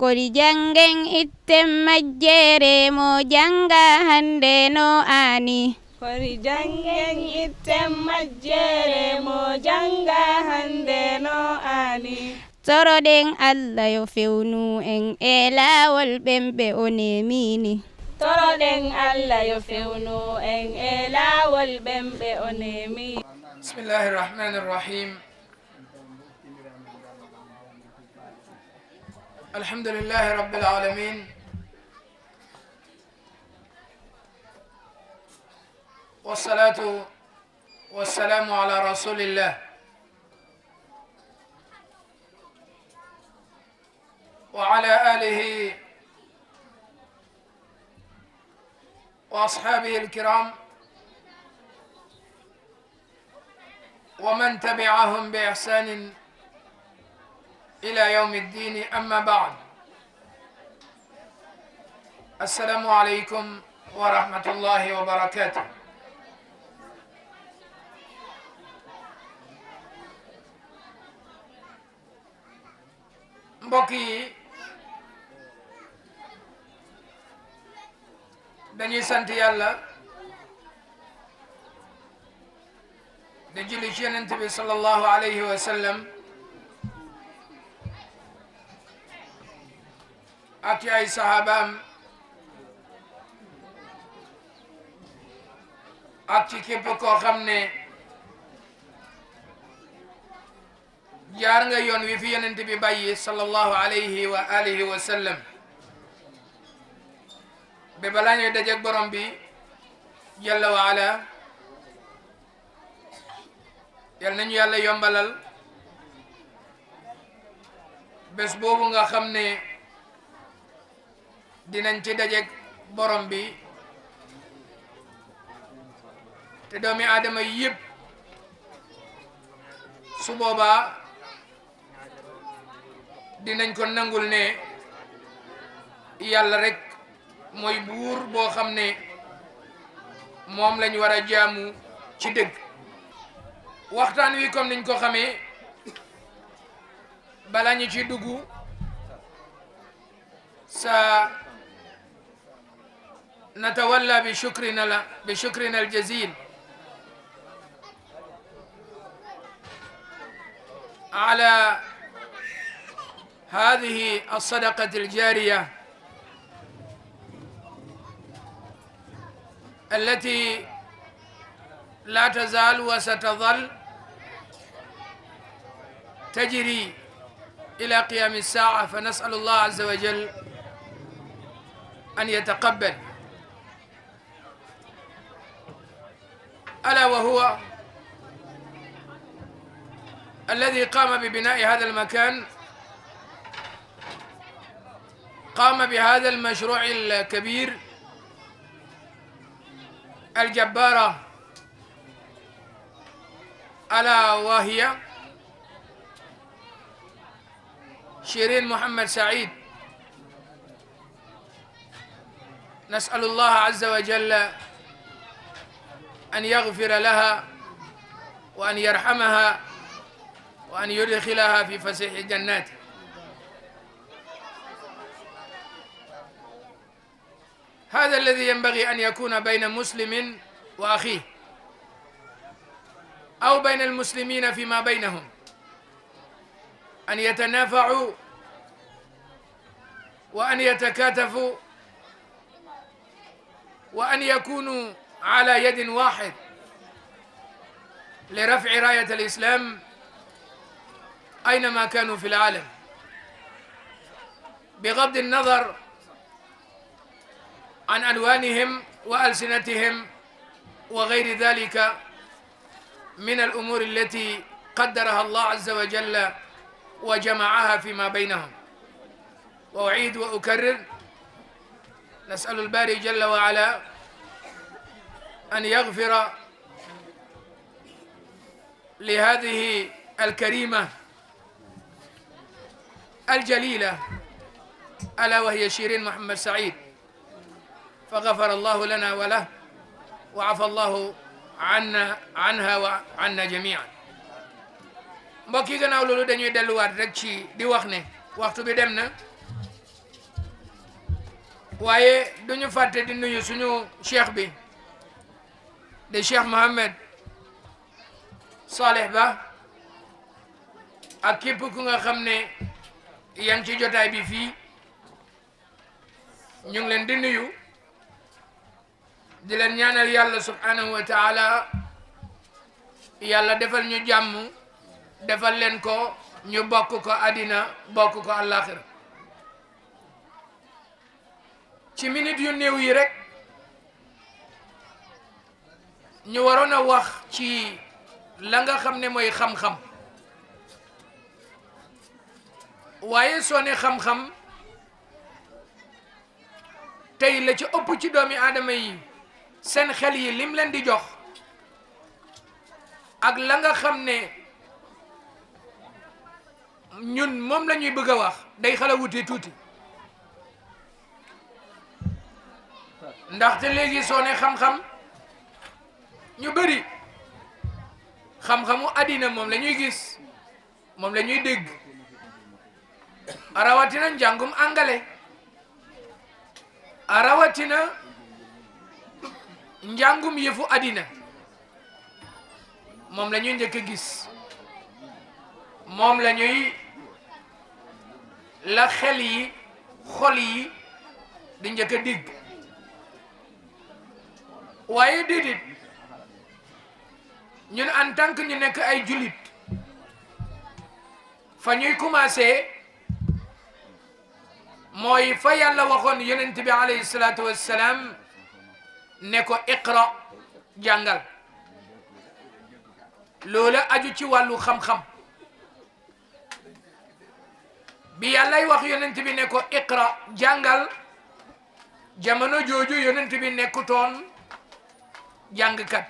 kodi jangen itten majjere mo janga hande no ani kodi jangen itten majjere mo janga hande no ani toroɗen Allah yo fewnu en e laawol ɓemɓe o nemini toroɗen Allah yo fewnu en e laawol ɓemɓe o nemi bismillahir rahmanir rahim alhamdulillahi rabbil alamin wassalatu wassalamu ala rasulillah وعلى آله وأصحابه الكرام ومن تبعهم بإحسان إلى يوم الدين أما بعد السلام عليكم ورحمة الله وبركاته mbokk dañuy sant yàlla di julli ci yonent bi sallallahu alayhi wa sallam ak ci ay sahabaam ak ci képp koo xam ne jaar nga yoon wi fi yonent bi bàyyi sallallahu alayhi wa alihi wa sallam ba balaa ñuy dajeek borom bi jalla wa ala yal nañu yàlla yombalal bés boobu nga xam ne dinañ ci dajeek borom bi te doomi aadama yëpp su boobaa dinañ ko nangul ne yàlla rek mooy buur boo xam ne moom lañ war a jaamu ci dëgg waxtaan wi comme niñ ko xamee bala ñu ci dugg sa natawalla bi shukrina aljazil ala هذه الصدقة الجارية التي لا تزال وستظل تجري إلى قيام الساعة فنسأل الله عز وجل أن يتقبل ألا وهو الذي قام ببناء هذا المكان قام بهذا المشروع الكبير الجبارة ألا وهي شيرين محمد سعيد نسأل الله عز وجل أن يغفر لها وأن يرحمها وأن يدخلها في فسيح جناته هذا الذي ينبغي أن يكون بين مسلم وأخيه أو بين المسلمين فيما بينهم أن يتنافعوا وأن يتكاتفوا وأن يكونوا على يد واحد لرفع راية الإسلام أينما كانوا في العالم بغض النظر عن ألوانهم وألسنتهم وغير ذلك من الأمور التي قدرها الله عز وجل وجمعها فيما بينهم وأعيد وأكرر نسأل الباري جل وعلا أن يغفر لهذه الكريمة الجليلة ألا وهي شيرين محمد سعيد فغفر الله لنا وله وعفى الله عنها وعنا جميعا mbokk yi gannaaw loolu dañuy delluwaat rek ci di wax ne waxtu bi dem na waaye duñu fàtte di nuyu suñu cheikh bi de Cheikh Mohammed Salih ba ak képp ku nga xam ne yaa ngi ci jotaay bi fii ñu ngi leen di nuyu di leen ñaanal yàlla subhanahu wa taala yàlla defal ñu jàmm defal leen ko ñu bokk ko àddina bokk ko àllaaxira ci minute yu néew yi rek ñu waroon a wax ci la nga xam ne mooy xam-xam waaye soo ne xam-xam tey la ci ëpp ci doomi aadama yi seen xel yi lim leen di jox ak la nga xam ne ñun moom la ñuy bëgg a wax day xala wute tuuti ndaxte léegi soo ne xam-xam ñu bëri xam-xamu àddina moom la ñuy gis moom la ñuy dégg rawatina njàngum angale rawatina njàngum yëfu àddina moom la ñuy njëkk a gis moom la ñuy la xel yi xol yi di njëkk a dégg waaye déedéet ñun en tant que ñu nekk ay jullit fa ñuy commencé mooy fa yàlla waxoon yonent bi alayhi salaatu wassalaam ne ko iqra jàngal loola aju ci wàllu xam-xam bi yàllay wax yonent bi ne ko iqra jàngal jamono jooju yonent bi nekkutoon jàngkat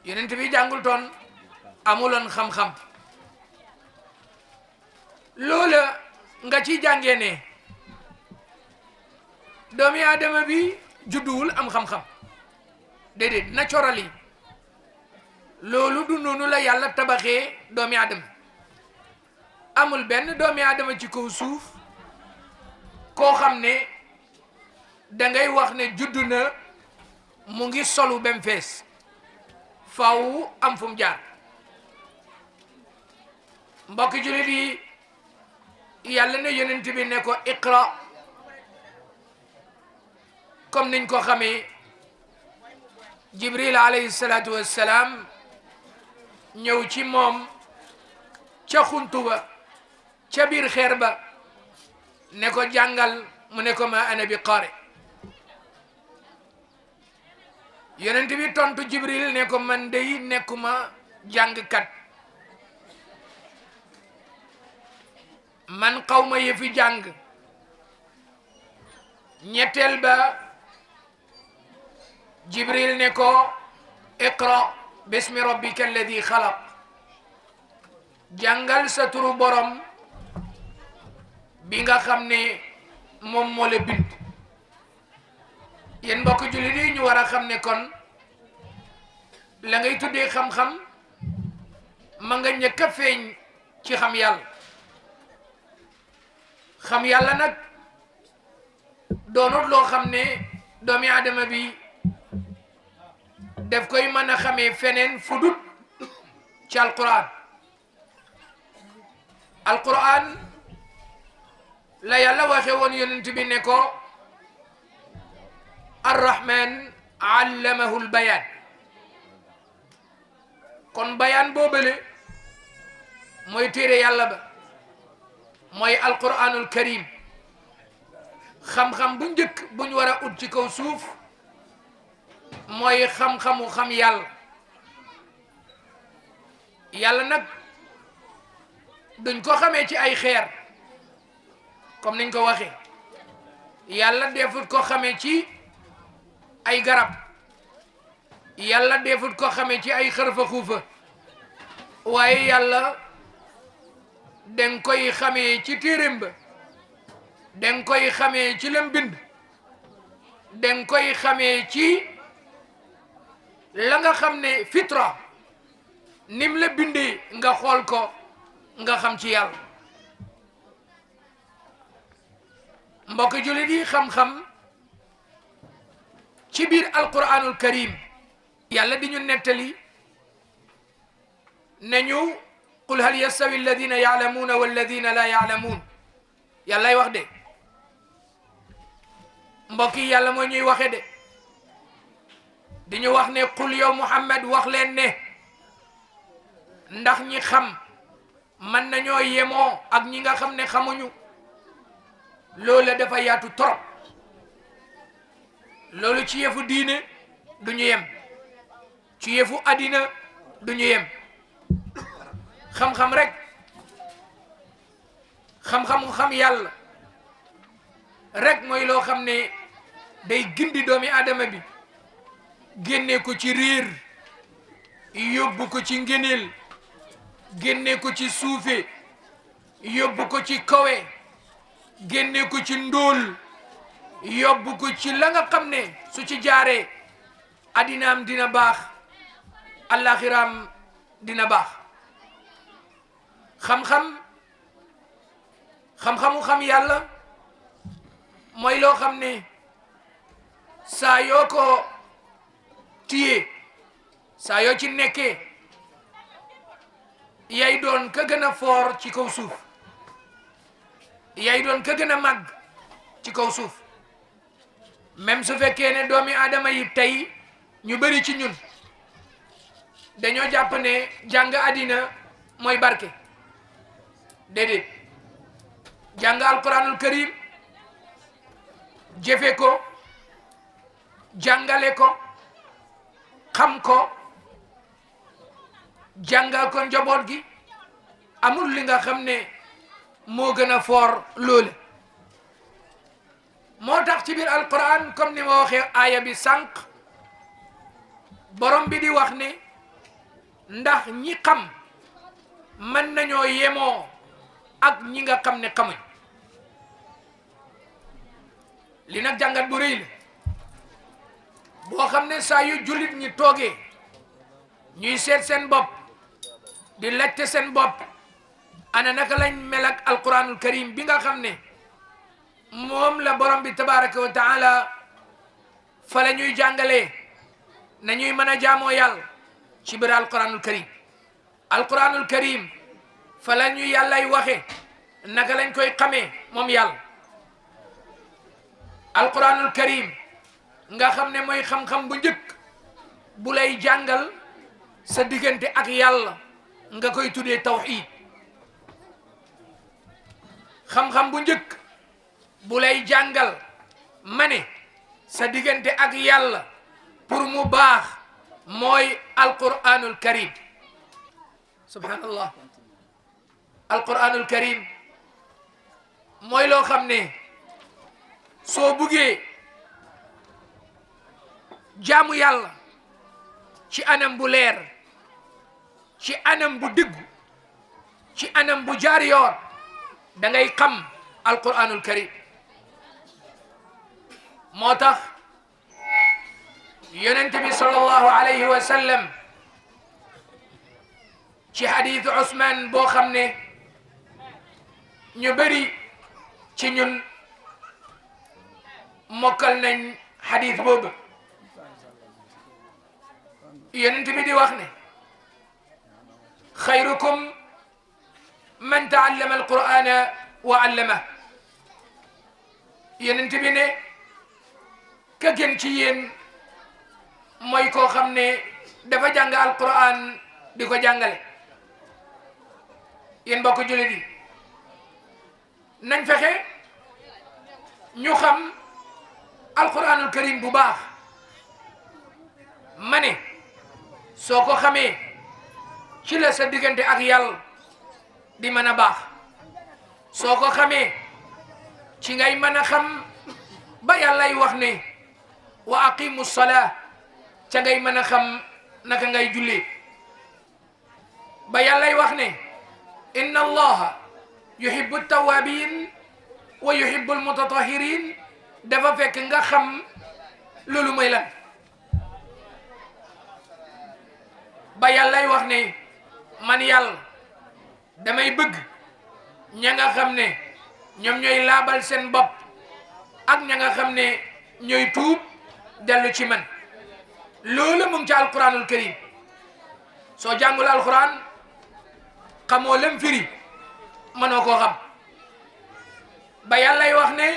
yonent bi jàngul toon amuloon xam-xam loola nga ci jàngee ne doomi aadama bi judduwul am xam-xam déedéet naturally loolu du noonu la yàlla tabaxee doomi aadama amul benn doomi aadama ci kaw suuf koo xam ne dangay wax ne juddu na mu ngi solu bem fees faw am fu mu jaar mbokki jullit yi yàlla ne yonent bi ne ko iqra comme niñ ko xamee jibril alayhi salaatu wassalaam ñëw ci moom ca xuntu ba ca biir xeer ba ne ko jàngal mu ne ko ma ana bi qaari yonent bi tontu jibril ne ko man dey nekkuma jàngkat man xawma yëfi jàng ñetteel ba jibril ne ko iqra bismi rabbika alladi xalaq jàngal sa turu borom bi nga xam ne moom moo la bind yéen mbokk jullit yi ñu war a xam ne kon la ngay tuddee xam-xam ma nga njëkk a feeñ ci xam yàlla xam yàlla nag doonut loo xam ne doomi aadama bi daf koy mën a xamee feneen fudut ci alquran la yàlla waxe woon yonent bi ne ko arrahman allamahu albayaan kon bayaan boobale mooy téere yàlla ba mooy alquranul karim xam-xam bu njëkk buñ war a ut ci kaw suuf mooy xam-xamu xam yàlla yàlla nag duñ ko xamee ci ay xeer comme niñ ko waxee yàlla defut ko xamee ci ay garab yàlla defut ko xamee ci ay xarfa xuufa waaye yàlla danga koy xamee ci téeréem ba danga koy xamee ci lam bind danga koy xamee ci la nga xam ne fitra nim la bindee nga xool ko nga xam ci yàlla mbokk jullit yi xam-xam ci biir alquranul karim yàlla di ñu nettali nañu qul hal yastawi alladina yaalamuuna walladina la yaalamuun yàllay wax de mbokk yi yàlla moo ñuy waxe de di ñu wax ne qul yow Muhammad wax leen ne ndax ñi xam mën nañoo yemoo ak ñi nga xam ne xamuñu loolu dafa yaatu trop loolu ci yëfu diine du ñu yem ci yëfu àddina du ñu yem xam-xam rek xam-xamu xam yàlla rek mooy loo xam ne day gindi doomi aadama bi génne ko ci réer yóbbu ko ci ngëneel génne ko ci suufe yóbbu ko ci kawe génne ko ci ndóol yóbbu ko ci la nga xam ne su ci jaaree addinaam dina baax alaxiraam dina baax xam-xamu xam yàlla mooy loo xam ne saa yoo ko téye saa yoo ci nekkee yay doon ka gën a foor ci kaw suuf yay doon ka gën a màgg ci kaw suuf même su fekkee ne doomi aadama yi tey ñu bëri ci ñun dañoo jàpp ne jàng àddina mooy barke déedéet jàng alquranul karim jëfe ko jàngale ko xam ko jàngal ko njaboot gi amul li nga xam ne moo gën a foor loole moo tax ci biir alquran comme ni ma waxee aaya bi sànq borom bi di wax ne ndax ñi xam mën nañoo yemoo ak ñi nga xam ne xamuñ li nag jàngat bu rëy la boo xam ne saa yu jullit ñi toogee ñuy seet seen bopp di laajte seen bopp ana naka lañ mel ak alquranul karim bi nga xam ne moom la borom bi tabaraka wa taala fa la ñuy jàngalee nañuy mën a jaamoo yàlla ci biir alquranul karim fa la ñuy yàllay waxe naka lañ koy xamee moom yàlla alquranul karim nga xam ne mooy xam-xam bu njëkk bu lay jàngal sa diggante ak yàlla nga koy tuddee tawhid xam-xam bu njëkk bu lay jàngal ma ne sa diggante ak yàlla pour mu baax mooy alquranul karim subhanallah alquranul karim mooy loo xam ne soo buggee jaamu yàlla ci anam bu leer ci anam bu diggu ci anam bu jaar yoon da ngay xam alquranul karim moo tax yonent bi sallallahu alayhi wa sallam ci hadith Usman boo xam ne ñu bëri ci ñun mokkal nañ hadith boobu yonent bi di wax ne xayrukum man taallama alqur'ana wa allama yonent bi ne ka gën ci yéen mooy koo xam ne dafa jàng alquran di ko jàngale yéen mbokk jullit yi nañ fexe ñu xam alquranul karim bu baax ma ne soo ko xamee ci la sa diggante ak yàlla di mën a baax soo ko xamee ci ngay mën a xam ba yàllay wax ne wa aqimu salaa ca ngay mën a xam naka ngay jullee ba yàllay wax ne inna allaha yuhibbu tawabin wa yuhibbu almutatahirin dafa fekk nga xam loolu mooy lan ba yàllay wax ne man yàlla damay bëgg ña nga xam ne ñoom ñooy laabal seen bopp ak ña nga xam ne ñooy tuub dellu ci man loolu mu ngi ci alquranul karim soo jàngul alquran xamoo lem firi mënoo koo xam ba yàllay wax ne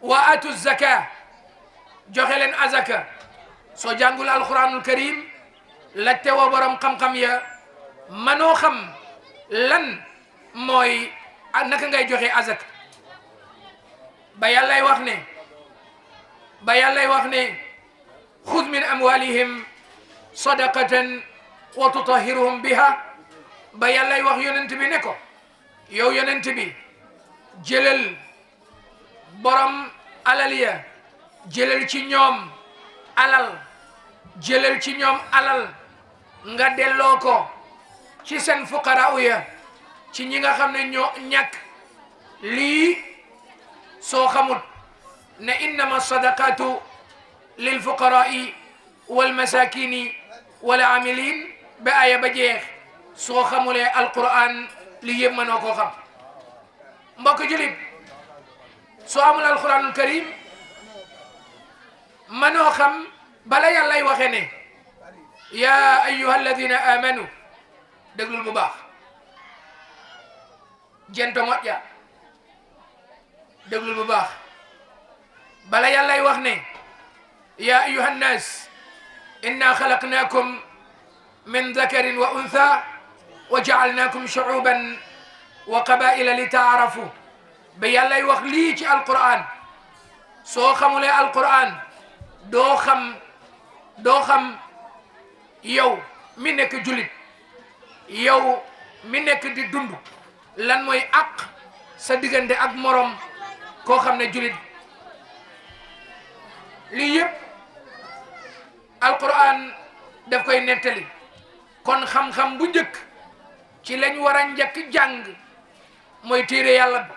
wa atu zaka joxe leen azaka soo jàngul alquranul karim laajte woo borom xam-xam ya mënoo xam lan mooy naka ngay joxe azaka ba yàllay wax ne xud min amwalihim sadaqatan wa tutahhiruhum biha ba yàllay wax yonent bi ne ko yow yonent bi jëlal borom alal ya jëlal ci ñoom alal nga delloo ko ci seen fuqara ya ci ñi nga xam ne ñoo ñàkk lii soo xamut ne innama sadaqatu lil fuqara'i wal masakini wal amilin ba aya ba jeex soo xamulee alquran li yëpp mënoo koo xam mbokk julit soo amul alquranul karim mënoo xam bala yàllay waxe ne ya ayyuha alladina amanu déglul bu baax jento moƴƴa déglul bu baax bala yàllay wax ne ya ayyuha nnas inna xalaqnakum min dakarin wa untha wa jaalnakum shuuban wa qabaila li taarafu ba yàllay wax lii ci alquran soo xamulee alquran doo xam yow mi nekk julit yow mi nekk di dund lan mooy àq sa diggante ak morom koo xam ne julit lii yëpp alquran daf koy nettali kon xam-xam bu njëkk ci lañ war a njëkk jàng mooy téere yàlla ba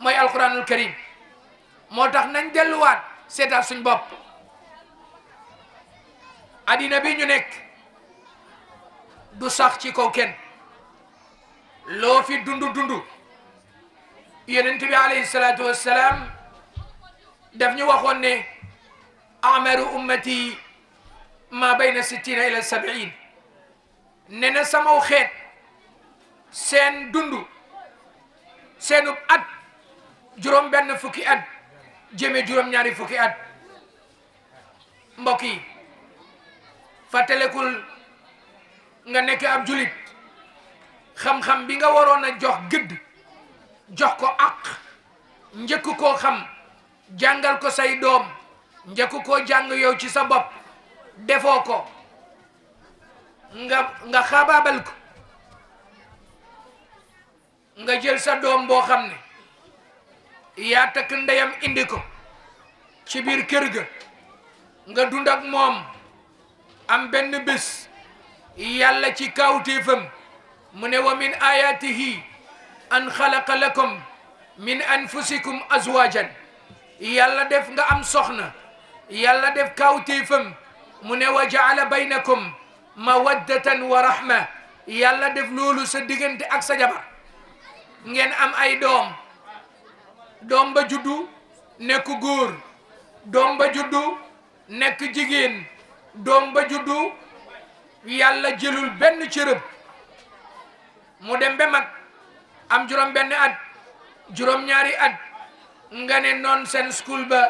mooy alquranul karim moo tax nañ delluwaat seetaat suñ bopp addina bi ñu nekk du sax ci kaw kenn loo fi dundu yonent bi alayhi salaatu wassalaam daf ñu waxoon ne amaru ummati ma bayna 60 ila 70 ne na samaw xeet seen dundu seenub at juróom benn fukki at jëme juróom ñaari fukki at mbokk yi fàttalekul nga nekk ab julit xam-xam bi nga waroon a jox gëdd jox ko àq njëkk koo xam jàngal ko say doom njëkk koo jàng yow ci sa bopp defoo ko nga xaabaabal ko nga jël sa doom boo xam ne yaa takk ndeyam indi ko ci biir kër ga nga dund ak moom am benn bés yàlla ci kawtéefam mu ne wa min ayatihi an xalaqa lakum min anfusikum azwajan yàlla def nga am soxna yàlla def kawtéefam mu ne wa jaala baynakum mawaddatan wa rahma yàlla def loolu sa diggante ak sa jabar ngeen am ay doom ba juddu nekk góor doom ba juddu nekk jigéen doom ba juddu yàlla jëlul benn cërëb mu dem ba mag am juróom benn at juróom ñaari at nga ne nonsense school ba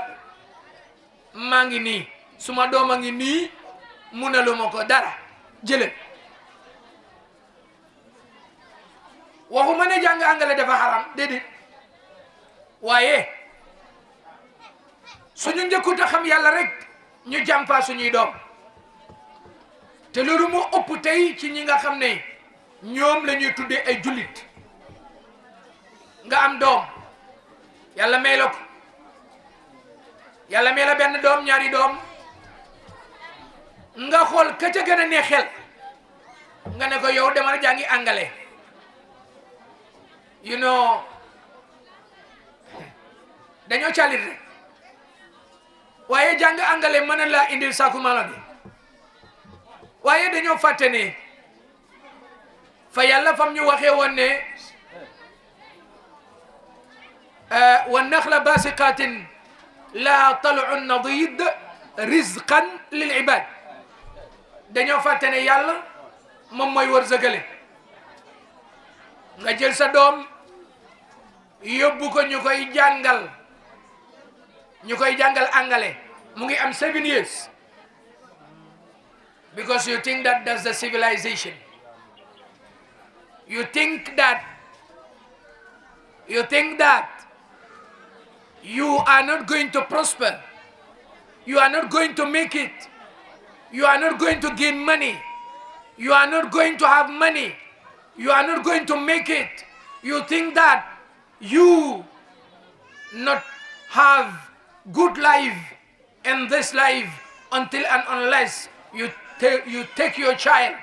maa ngi nii suma doom a ngi nii munaluma ko dara jëlal waxuma ne jàng angale dafa haram déedéet waaye suñu njëkkut a xam yàlla rek ñu jàmpa suñuy doom te loolu moo ëpp tey ci ñi nga xam ne ñoom la ñuy tuddee ay jullit nga am doom yàlla may la ko yàlla may la benn doom ñaari doom nga xool ka ca gën a neex xel nga ne ko yow demal jàngi angale you know dañoo calit rek waaye jàng angale mën na laa indil saaku maalo bi waaye dañoo fàtte ne fa yàlla fam ñu waxee woon ne والنخل باسقات لا طلع نضيد رزقا للعباد dañoo fàtte ne yàlla moom mooy wërsëgale nga jël sa doom yóbbu ko ñu koy jàngal angale mu ngi am 7 years because you think that that's the civilization. You think that you are not going to prosper, you are not going to make it, you are not going to gain money, you are not going to have money, you are not going to make it. You think that you not have good life in this life until and unless you take your child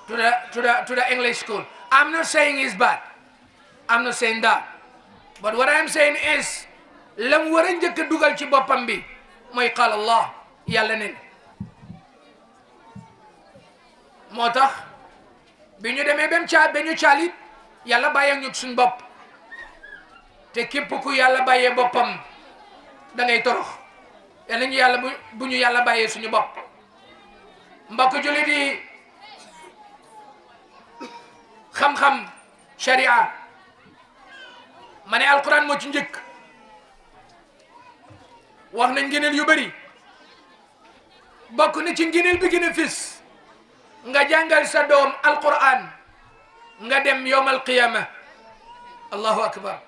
to the English school. I'm not saying it's bad, I'm not saying that, but what I'm saying is lam war a njëkk a dugal ci boppam bi mooy qaal Allah, yàlla ne moo tax bi ñu demee ba ñu caalit yàlla bàyyee ñu suñ bopp te képp ku yàlla bàyyee boppam da ngay torox. yal nañu yàlla bu ñu yàlla bàyyee suñu bopp. mbokk jullit yi, xam-xam sharia ma ne alquran moo ci njëkk. wax nañ ngëneel yu bëri, bokk na ci ngëneel bi gën a fis nga jàngal sa doom alquran nga dem yowmal qiyama. allahu akbar.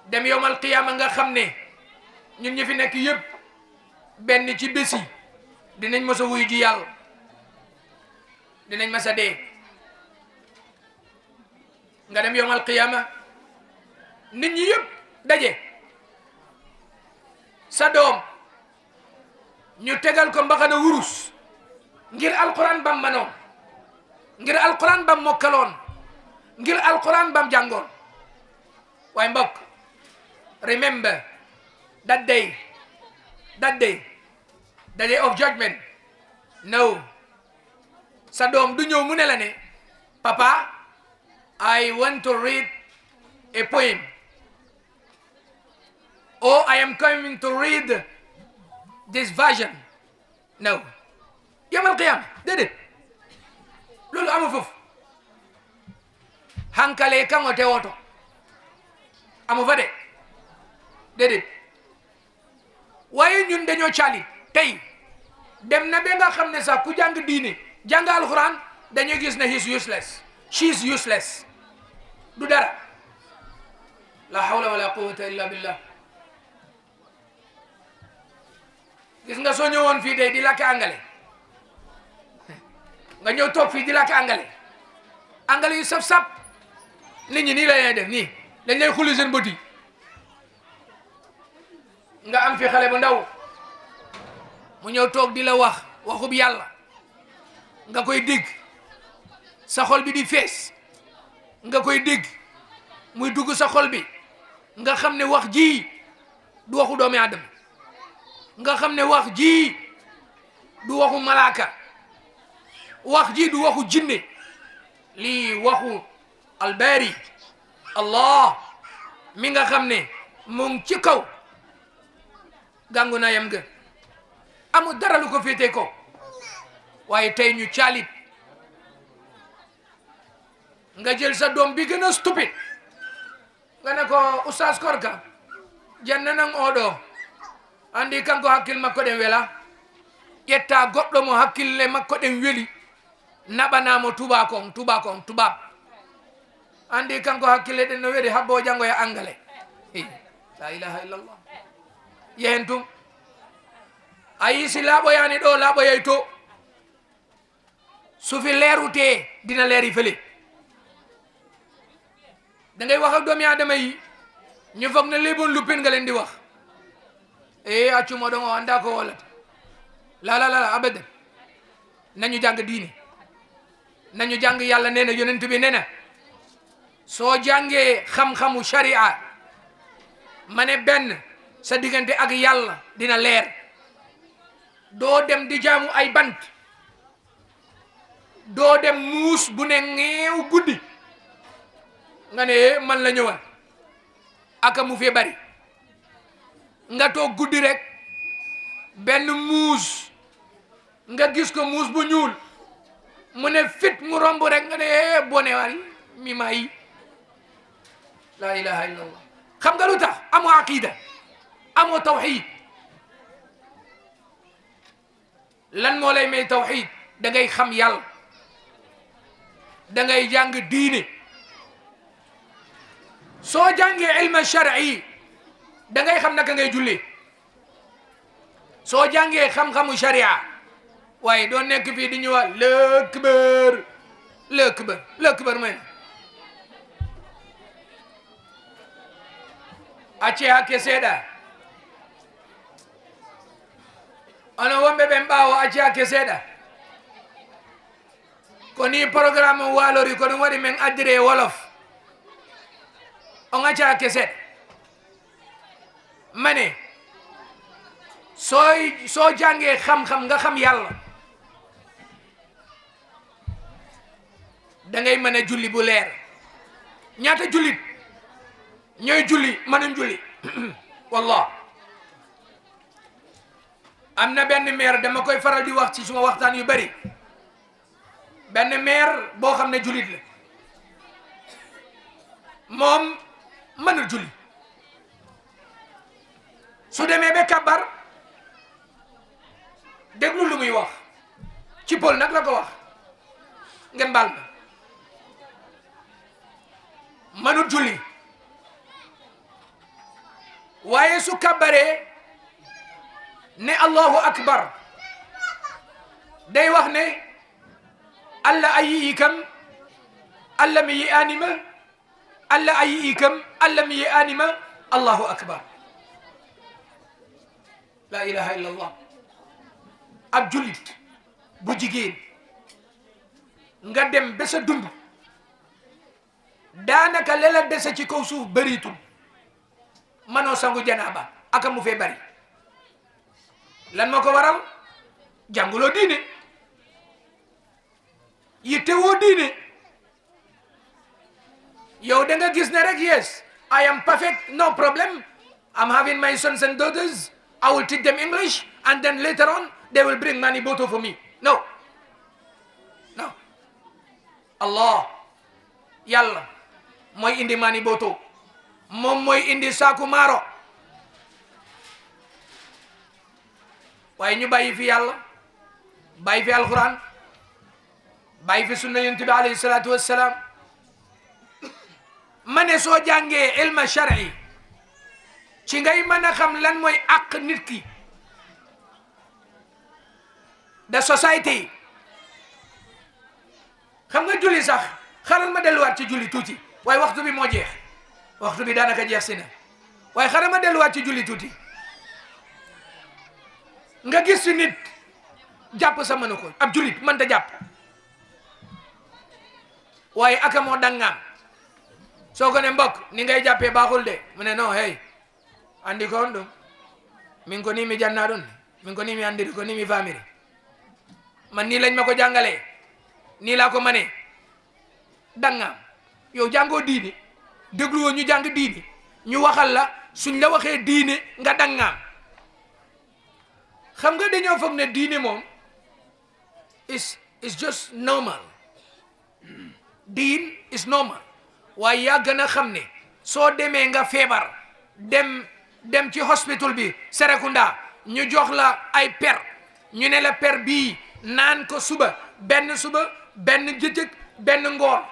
dem yowmal qiyama nga xam ne ñun ñi fi nekk yëpp benn ci bési dinañ mës a wuyu ji yàlla, dinañ mës a dee. nga dem yowmal qiyama nit ñi yëpp daje, sa doom ñu tegal ko mbaxana wurus ngir alquran bam manoon, ngir alquran bam mokkaloon, ngir alquran bam jàngoon. waaye mbokk, remember that day, the day of judgment. No, sa doom du ñëw mu ne la ne papa, I want to read a poem, or I am coming to read this version. No, yawmal qiyam déedéet, loolu amu foofu. hankale kango te woto amu fa de déedéet. waaye ñun dañoo caali tey dem na ba nga xam ne sax ku jàng diine jàng alxuraan dañuy gis ne he's useless, she's useless, du dara. la hawla wala quwwata illa billah. gis nga soo ñëwoon fii de di làkk angale, nga ñëw toog fii di làkk angale yu saf-saf, nit ñi nii la ñuy def nii, dañ lay xuli seen bët yi. nga am fi xale bu ndaw mu ñëw toog di la wax waxub yàlla, nga koy dégg, sa xol bi di fees, nga koy dégg muy dugg sa xol bi, nga xam ne wax ji du waxu doomi aadama, nga xam ne wax ji du waxu malaaka, wax ji du waxu jinne, lii waxu albari Allah mi nga xam ne mu ngi ci kaw gàngu na yam ga, amul dara lu ko féete ko. waaye tey ñu caalit, nga jël sa doom bi gën a stupide nga ne ko Oustaz Korka janna nan oɗo andi kanko hakkil makko ɗen wela, ƴetta goɗɗo mo hakkille makko ɗen weli naɓanamo tubab andi kanko hakkille ɗen no weli habbo jangoya angale. La ilaha illallah. yehen tum ayi si laaɓoyani ɗo laaɓoyay to, sufi leerute dina leeri fele. da ngay wax ak doomi aadama yi ñu foog ne léeboon luppin nga leen di wax. accuma ɗon o anda ko wolata. la abadan. nañu jàng diine, nañu jàng yàlla nee na, yonent bi nee na soo jàngee xam-xamu sharia ma ne benn sa diggante ak yàlla dina leer, doo dem di jaamu ay bant, doo dem muus bu ne ngeew guddi nga ne man la ñëwal. aka mu fee bari nga toog guddi rek benn muus nga gis ko muus bu ñuul mu ne fit mu romb rek nga ne bone wari mi may la ilaha illallah xam nga lu tax amoo aqida amoo tawhid lan moo lay may tawhid da ngay xam yàlla da ngay jàng diine soo jàngee ilma shar'i da ngay xam naka ngay julli soo jàngee xam-xamu sharia waaye doo nekk fii di ñu wax lëkbar mooy acce hakke seeɗa ono wonɓe ɓen ɓaawo acce hakke seeɗa ko ni programme o waalori ko ɗum waɗi men addire wolof on acca hakke seeɗa mane soo jàngee xam-xam nga xam yàlla da ngay mën a julli bu leer ñaata jullit ñooy julli mënuñ julli wallah am na benn maire dama koy faral di wax ci suma waxtaan yu bari benn maire boo xam ne jullit la moom mënul julli su demee ba kabar déglu lu muy wax ci pol nag la ko wax ngeen baal ma mënul julli waaye su kabaree ne allahu akbar day wax ne allah ayi kam allah mi yi anima allah ayi kam allah mi yi anima allahu akbar la ilaha illa allah ab jullit bu jigéen nga dem ba sa dund daanaka lela dese ci kaw suuf bëriitul manoo sangu janaaba aka mu fee bari lan moo ko waral jànguloo diine yittewoo diine yow da nga gis ne rek yes I am perfect no problem I'm having my sons and daughters I will teach them English and then later on they will bring money boto for me no Allah yàlla mooy indi mani boto moom mooy indi saaku maaro waaye ñu bàyyi fi yàlla bàyyi fi alquran bàyyi fi sunna yonent bi alayhi salaatu wassalaam ma ne soo jàngee ilma shar'i ci ngay mën a xam lan mooy àq nit ki da société xam nga julli sax xaral ma delluwaat ci julli tuuti waaye waxtu bi moo jeex waxtu bi daanaka jeex si na waaye xaral ma delluwaat ci julli tuuti nga gis si nit jàpp sa mënu ko ab jullit mënta jàpp waaye aka moo dangaam soo ko ne mbokk ni ngay jàppee baaxul de mu ne non hey andi ko on ɗum min ko ni mi janna ɗum min ko ni mi andiri ko ni mi famiri man nii lañ ma ko jàngalee nii laa ko manee dangaam yow jàngoo diine dégluwoo ñu jàng diine ñu waxal la suñ la waxee diine nga dangaam xam nga dañoo foog ne diine moom is just normal diin is normal waaye yaa gën a xam ne soo demee nga feebar dem ci hospital bi Serekunda ñu jox la ay per ñu ne la per bii naan ko suba benn jëjëg benn ngoon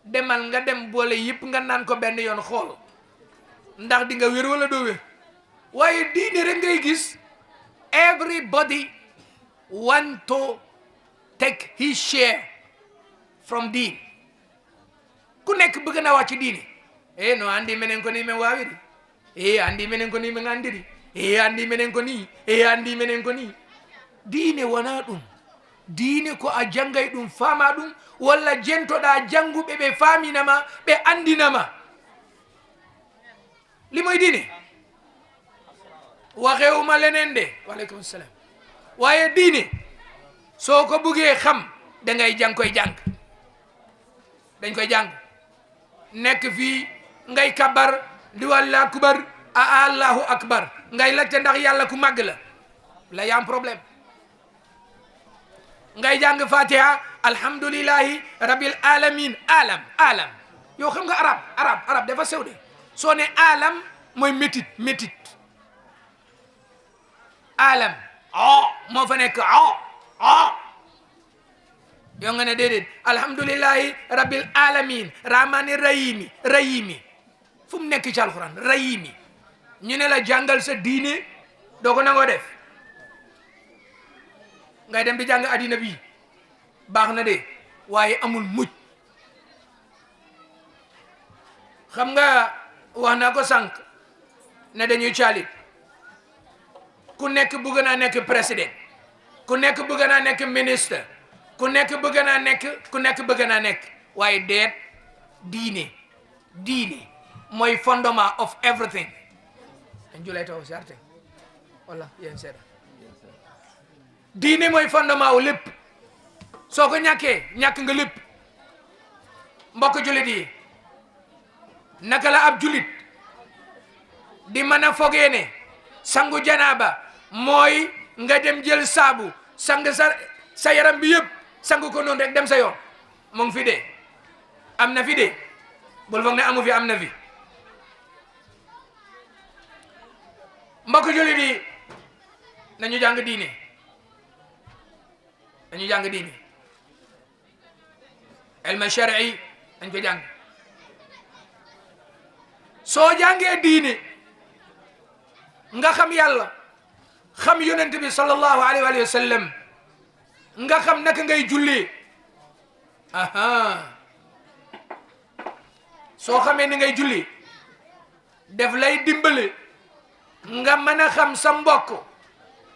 demal nga dem boole yëpp nga naan ko benn yoon xool ndax di nga wér wala doo wér waaye diine rek ngay gis everybody want to take his share from diin ku nekk bëgg na wax ci diine no andi menen ko ni men waawiri andi menen ko ni men andiri andi menen ko ni andi menen ko ni diine wona ɗum diine ko a jangay ɗum faama ɗum walla jentoɗa janguɓe ɓe faaminama ɓe andinama limoy diine waxewuma lenen de waleykum salam waaye diine soo ko buggee xam da ngay koy jàng dañ koy jàng nekk fii ngay kabar di wàllu akbar a allahu akbar ngay laajte ndax yàlla ku màgg la yaa am problème. ngay jàng fatiha alhamdulillahi rabbil alamin alam yow xam nga arab dafa sew de soo ne alam mooy métit alam moo fa nekk yow nga ne déedéet alhamdulillahi rabbil alamin rahmani rahimi fu mu nekk ci alquran rahimi ñu ne la jàngal sa diine doo ko nangoo def ngay dem di jàng addina bi baax na de waaye amul mujj. xam nga wax naa ko sànq ne dañuy caalit ku nekk bëgg naa nekk président ku nekk bëgg naa nekk ministre ku nekk bëgg naa nekk waaye deet diine mooy fondement of everything. en julay taw sarte wala yéen seeda diine mooy fondement wu lépp soo ko ñàkkee ñàkk nga lépp. mbokk jullit yi naka la ab jullit di mën a fogee ne sangu janaaba mooy nga dem jël saabu sang sa yaram bi yëpp sangu ko noonu rek dem sa yoon mu ngi fi de am na fi de bul foog ne amu fi am na fi. mbokk jullit yi nañu jàng diine ilma shar'i dañ ko jàng. soo jàngee diine nga xam yàlla xam yonent bi sallallahu alayhi wa sallam nga xam naka ngay jullee soo xamee ni ngay julli def lay dimbale nga mën a xam sa mbokk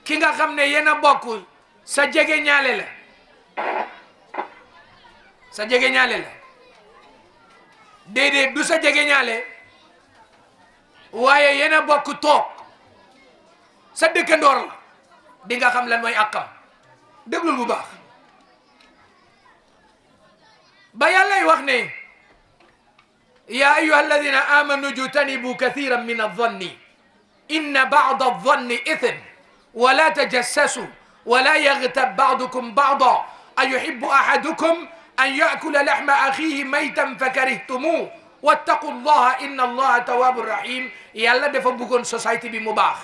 ki nga xam ne yéen a bokk sa jege ñaale la déedéet du sa jege ñaale waaye yéen a bokk toog sa dëkkandoor la di nga xam lan mooy àqam déglul bu baax ba yàllay wax ne ya ayyuha alladina amanu jtanibu kathiran min adh-dhanni inna ba'da adh-dhanni ithm wa la tajassasu wa la yaghtab ba'dukum ba'dan ayuhibbu ahadukum an ya'kula lahma akhihi maytan fakarihtumuhu wattaqu llaha inna allaha tawwabur rahim. yàlla dafa bëggoon société bi mu baax.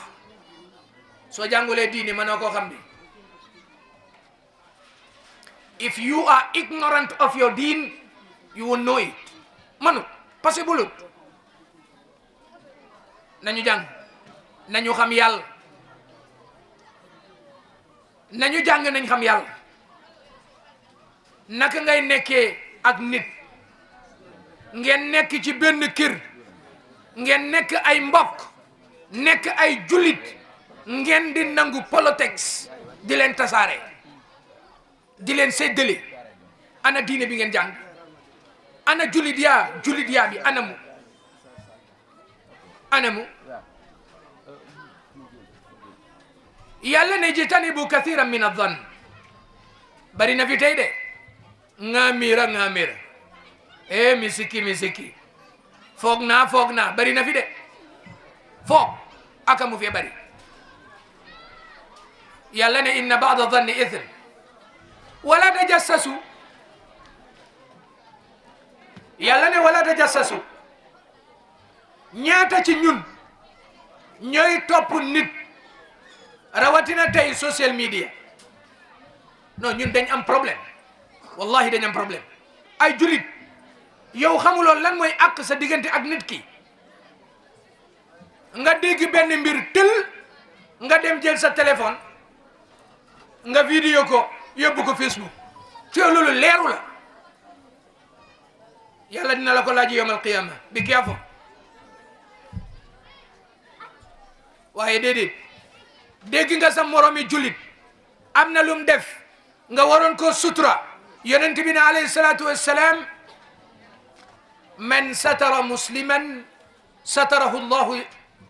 soo jàngulee diine mënoo koo xam ne if you are ignorant of your deen you will know it manu possible. nañu jàng nañu xam yàlla nañu jàng nañ xam yàlla naka ngay nekkee ak nit ngeen nekk ci benn kër ngeen nekk ay mbokk nekk ay jullit ngeen di nangu politics di leen tasaare di leen séddale. ana diine bi ngeen jàng ana jullit yaa bi anamu yàlla ne jitanibu kathiran min adh-dhann bari na fi tey de ngaamira misiki foog naa bari na fi de foog aka mu fi bari. yàlla ne inna ba'da dhanni ithm wala tajassasu yàlla ne wala tajassasu ñaata ci ñun ñooy topp nit rawatina tey social media. non ñun dañ am problème wallahi dañ am problème ay julit yow xamuloon lan mooy àq sa diggante ak nit ki nga dégg benn mbir tël nga dem jël sa téléphone nga vidéo ko yóbbu ko Facebook te loolu leeru la yàlla dina la ko laaj yawmal qiyaama bi careful. waaye déedéet dégg nga sa moromi jullit am na lum def nga waroon ko sutura yonent bi ne alayhi salaatu wassalaam man satara musliman satarahu llahu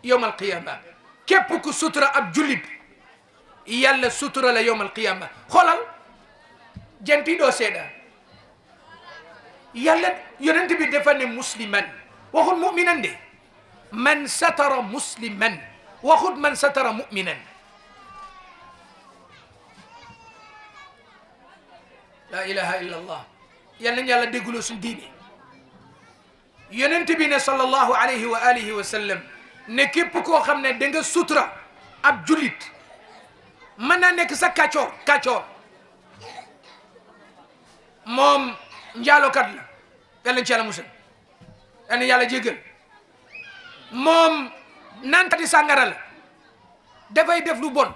yawmal qiyaama képp ku sutura ab jullit yàlla sutura la yawmal qiyaama. xoolal jenti doo seeda yàlla yonent bi dafa ne musliman waxul mu'minan de man satara musliman waxut man satara mu'minan la ilaha illa allah yal nañu yàlla dégguloo suñ diine yonent bi ne sallallahu alayhi wa alihi wa sallam ne képp koo xam ne da nga sutura ab julit mën naa nekk sa kàccoor moom njaalokat la yal nañ ci yàlla musal yal na yàlla jéggal moom naankati sàngara la dafay def lu bon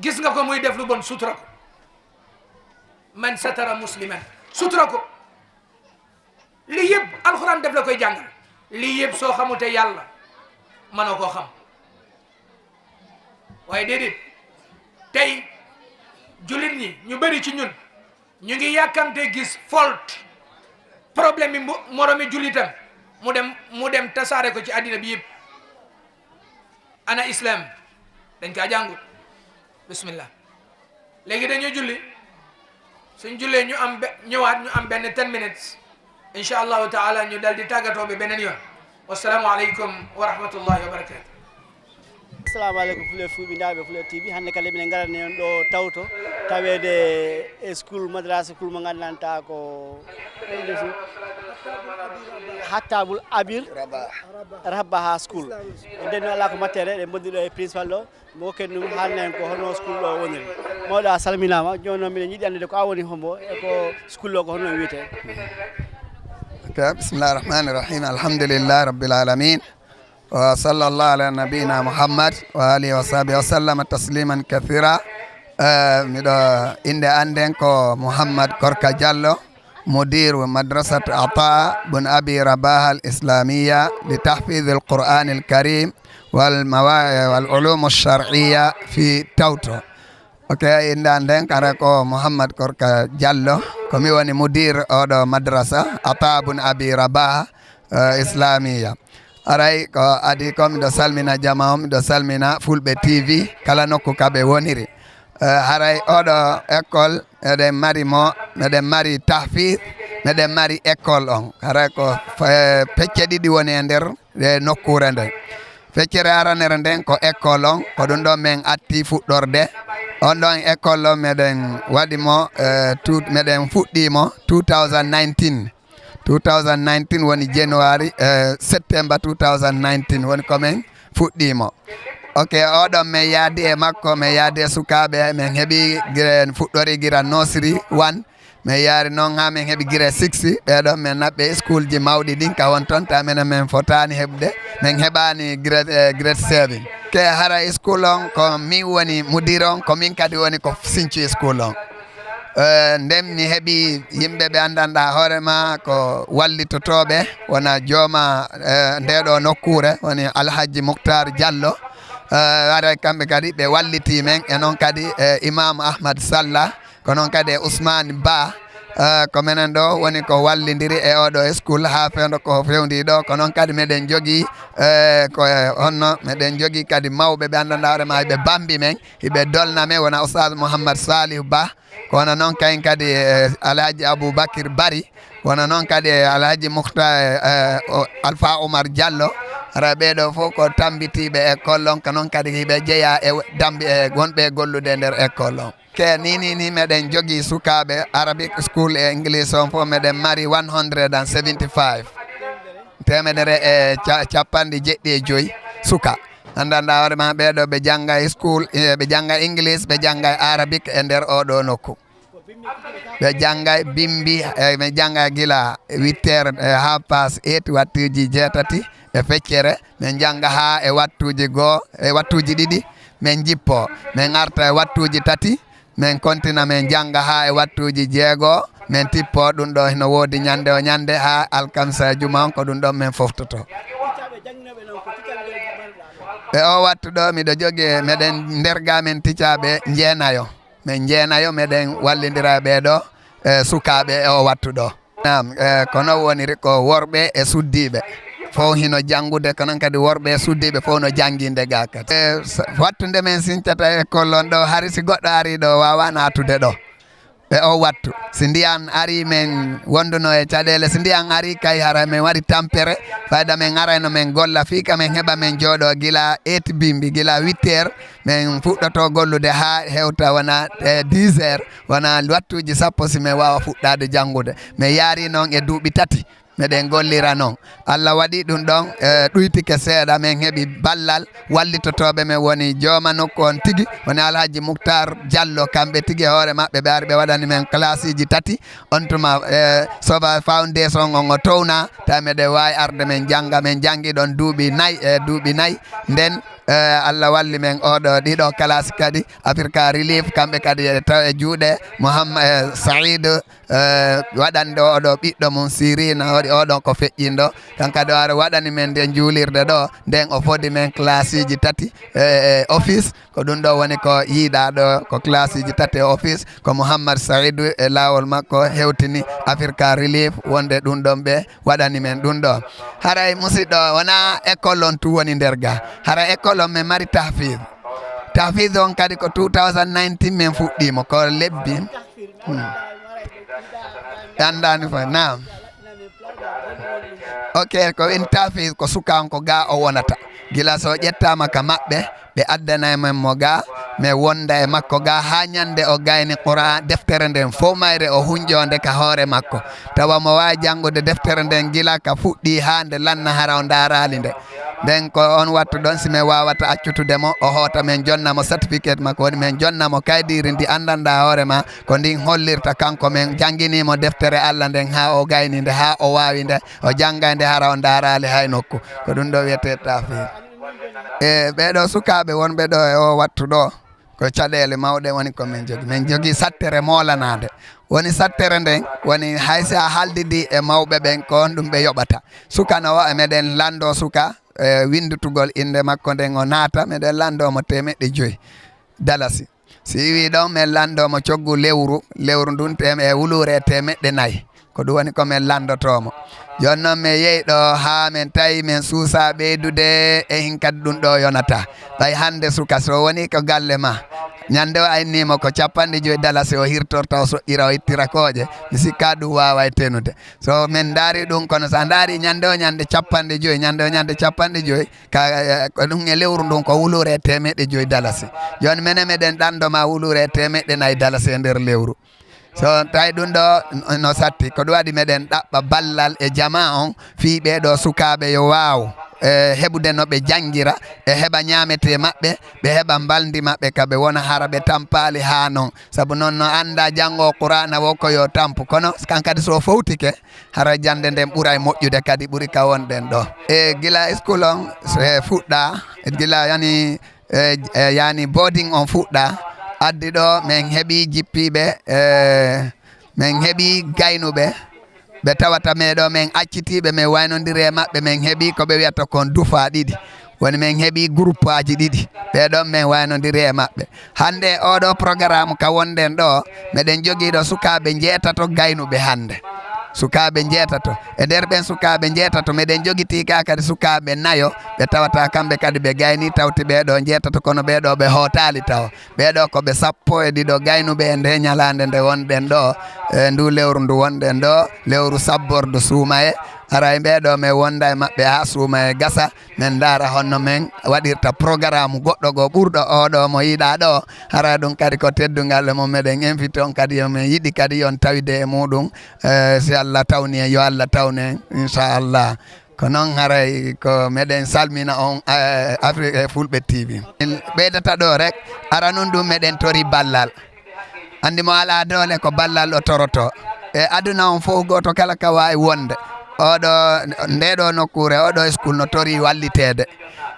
gis nga ko muy def lu bon sutura ko man satara musliman sutura ko lii yëpp alxuraan def la koy jàngal lii yëpp soo xamute yàlla mënoo koo xam waaye déedéet tey jullit ñi ñu bëri ci ñun ñu ngi yàkkamte gis faute problème yi moromi jullitam mu dem tasaare ko ci àddina bi yëpp ana islam dañ kaa jàngut bismillah léegi dañuy julli suñ jullee ñu am ñëwaat ñu am benn 10 minutes insha allahu taala ñu dal di tàggatoo bi beneen yoon wasalaamu aleykum wa rahmatullahi wa barakatuh. assalamu aleykum Fulbe Fulbe TV hannde kala minen garani on ɗo Tawto tawede e school madrasa school mo gandanta ko hattabul abir rabaha school e nden noon ala ko mattere ɗe bonni ɗo e principal ɗo mo ken ɗum haalnen ko hono school ɗo woniri mawɗo a salminama joni noon mbiɗen yiiɗi andude ko a woni hombo e ko school ɗo ko hono wiyete. bismillahi rahmani rahim alhamdulillahi rabbil alamin wa sallallahu ala nabiyina muhammad wa alihi wa sahbihi wa sallama tasliman kathira miɗo inde anden ko Muhammad Korka Jallow مدير مدرسة عطاء بن أبي رباح الإسلامية لتحفيظ القرآن الكريم والعلوم الشرعية في توتو. اوكي إن عندن كاركو محمد كوركا جالو كمي وني مدير أو مدرسة عطاء بن أبي رباح إسلامية. aray ko adi ko miɗo salmina jama o miɗo salmina Fulbe TV kala nokku kaɓe woniri haray oɗo école eɗen mari mo meɗen mari tahfid meɗen mari école on haray ko pecce ɗiɗi woni e nder nokkure nden feccere aranere nden ko école on ko ɗum ɗo min atti fuɗɗorde on ɗon école o meɗen waɗi mo meɗen fuɗɗimo 2019 woni January September 2019 woni komin fuɗɗimo. ok oɗon min yaadi e makko min yaadi e sukaɓe min heeɓi fuɗɗori gira nursery 1 min yaari noon ha min heeɓi gira 6 ɓeɗon min naɓɓe school ji mawɗi ɗin ka won toon ta minen min fotani heɓde min heɓani grade 7 ke hara school on ko min woni mudir on ko min kadi woni ko Sinthiou school on ndem mi heeɓi yimɓe ɓe andanɗa hoorema ko wallitotoɓe wona jooma ndeɗo nokkure woni Alhaji Moukhtar Diallo ara kamɓe kadi ɓe walliti men e noon kadi Imam Ahmad Sallah ko noon kadi Ousmane Ba ko minen ɗo woni ko wallidiri e oɗo school ha fewdo ko fewndi ɗo ko noon kadi meɗen jogui ko honno meɗen jogui kadi mawɓe ɓe andanɗa hoorema ɓe bambi men hiɓe dolna men wona Oustad Mouhammad Salih Ba kono noon kayen kadi Alhaji Aboubacry Bari kono noon kadi Alhaji Moukhtar Alpha Oumar Diallo ara ɓeɗo fof ko tambitiɓe école on ko noon kadi hiɓe jeeya e dambi e gonɓe gollude nder école on ke ni meɗen jogui sukaɓe Arabic school e English on fof meɗen mari 175 temedere e capanɗe jeɗɗi e joyyi suka andanɗa hoorema ɓeɗo ɓe jangga e school ɓe jangga English ɓe jangga Arabic e nder oɗo nokku ɓe jangga bimbi ɓe jangga gila 8h ha passe 8 wattuji jeetati e feccere min jangga ha e wattuji goo e wattuji ɗiɗi min jippo min arta e wattuji tati min kontina min jangga ha e wattuji jeegoo min tippo ɗum ɗo no woodi ñande o ñande ha alkamisa juma on ko ɗum ɗon min foftoto e o wattu ɗo miɗo jogi meɗen nderga men ticaɓe jeenayo min jeenayo meɗen wallidira ɓeɗo sukaɓe e o wattu ɗo nam kono woniri ko worɓe e suddiɓe fof hino janngude ko noon kadi worɓe e suddiɓe fof no jannginde ga kadi wattude men sincata école on ɗo hari si goɗɗo ari ɗo wawa natude ɗo ɓe o wattu si ndiyan ari men wonduno e caɗele si ndiyan ari kay hara men waɗi tampere fayda men arayno men golla fika men heɓa men jooɗo gila 8 bimbi gila 8 heures men fuɗɗoto gollude ha hewta wona 10 heures wona wattuji sappo si men wawa fuɗɗade janngude mi yaari noon e duuɓi tati meɗen gollira noon Allah waɗi ɗum ɗon ɗuytike seeɗa men heɓi ballal wallitotoɓe men woni jooma nokku on tigi woni Alhaji Mouhtar Jallow kamɓe tigi hoore maɓɓe ɓe ari ɓe waɗani men classe ji tati on tuma soba foundation on o towna taw meɗen wawi arde men jangga men jangi ɗon duuɓi nayyi nden Allah walli men oɗo ɗiɗo classe kadi Africa Relief kamɓe kadi taw e juuɗe Mouhammad Saïd waɗande oɗo ɓiɗɗo mum Sirina oɗon ko feƴƴinɗo tan kadi ara waɗani men nden juulirde ɗo nden o foddi men classe ji tati office ko ɗum ɗo woni ko yiiɗa ɗo ko classe ji tati office ko Mouhammad Saïd e lawol makko hewtini Africa Relief wonde ɗum ɗon ɓe waɗani men ɗum ɗo haray musidɗo wona école on tu woni nder ga hara école on men mari tahfiz on kadi ko 2019 men fuɗɗimo ko lebbi andani fa naam ok ko en tahfiz ko suka on ko ga o wonata gila so ƴettama ka maɓɓe ɓe addana men mo ga mi wonda e makko ga ha ñande o gayni Qur'an deftere nden fof mayre o hunjonde ka hoore makko tawa mo wawi janngude deftere nden gila ka fuɗɗi ha nde lanna hara o darali nde nden ko on wattu ɗon si min wawata accutudemo o hoota men jonnamo certificate makko woni men jonnamo kaydiri ndi andanɗa hoore ma ko ndin hollirta kanko men jangguinimo deftere Allah nden ha o gayni nde ha o wawi nde o jangga nde hara o darali hay nokku ko ɗum ɗo wiyete tahfiz e ɓeɗo sukaɓe wonɓe ɗo e o wattu ɗo ko caɗele mawɗe woni ko min jogui sattere molanade woni sattere nden woni haysi a haaldidi e mawɓe ɓen ko on ɗum ɓe yoɓata sukano o e meɗen lando suka windutugol inde makko nden o naata meɗen landomo 500 dalasi si wi ɗon min landomo coggu lewru ndun e wulure 400 ko ɗum woni komin landotomo joni noon min yeeyi ɗo ha min tawi min suusa ɓeydude e hin kadi ɗum ɗo yonata ɓay hande suka so woni ko galle ma ñande o aynimo ko 50 dalasi o hirtorta o soƴƴira o ittira kooƴe mi sikka ɗum wawa tenude so min daari ɗum kono sa daari ñande o ñande 50 ñande o ñande 50 ko ɗum e lewru ndun ko wulure 100 dalasi joni minen meɗen ɗandoma wulure 100 dalasi e nder lewru so tawi ɗum ɗo no satti ko ɗum waɗi meɗen ɗaɓɓa ballal e jama on fi ɓeɗo sukaɓe yo waw heɓude no ɓe jangira e heɓa ñamete maɓɓe ɓe heɓa mbaldi maɓɓe kaɓe wona hara ɓe tampali ha noon saabu noon no anda janggo Qur'ana wo ko yo tampu kono kan kadi so fawtike hara jande nden ɓuuray moƴƴude kadi ɓuuri ka wonɗen ɗo e gila school on fuɗɗa gila yani boarding on fuɗɗa addi ɗo min heeɓi jippiɓe min heeɓi gaynuɓe ɓe tawata meɗo min accitiɓe min waynodiri e maɓɓe min heeɓi koɓe wiyata kon dufa ɗiɗi woni min heeɓi groupe aji ɗiɗi ɓeɗon min waynodiri e maɓɓe hande oɗo programme ka wonɗen ɗo meɗen joguiɗo sukaɓe 6 gaynuɓe hande sukaɓe 6 e nder ɓen sukaɓe 6 meɗen joguiti ka kadi sukaɓe 4 ɓe tawata kamɓe kadi ɓe gayni tawti ɓeɗo 6 kono ɓeɗo ɓe hootali taw ɓeɗo koɓe 12 gaynuɓe e nde ñalande nde wonɗen ɗo ndu lewru ndu wonɗen ɗo lewru sabbordu suumaye aray ɓeɗo min wonda e maɓɓe ha suumaye gasa min daara honno min waɗirta programme goɗɗo go ɓurɗo oɗo mo yiɗa ɗo hara ɗum kadi ko teddugal mum meɗen invité on kadi yomin yiɗi kadi yon tawide e muɗum si Allah tawni en yo Allah tawni en inchallah ko noon haray ko meɗen salmina on Afrique Fulbe TV ɓeydata ɗo rek ara nun ɗum meɗen tori ballal andi mo ala dole ko ballal o toroto e aduna on fof goto kala ka wawi wonde oɗo ndeɗo nokkure oɗo school no tori wallitede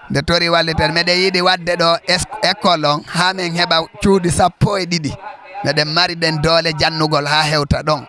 nde tori wallitede meɗen yiiɗi wadde ɗo école on ha min heeɓa cuuɗi 12 meɗen mari ɗen doole jannugol ha hewta ɗon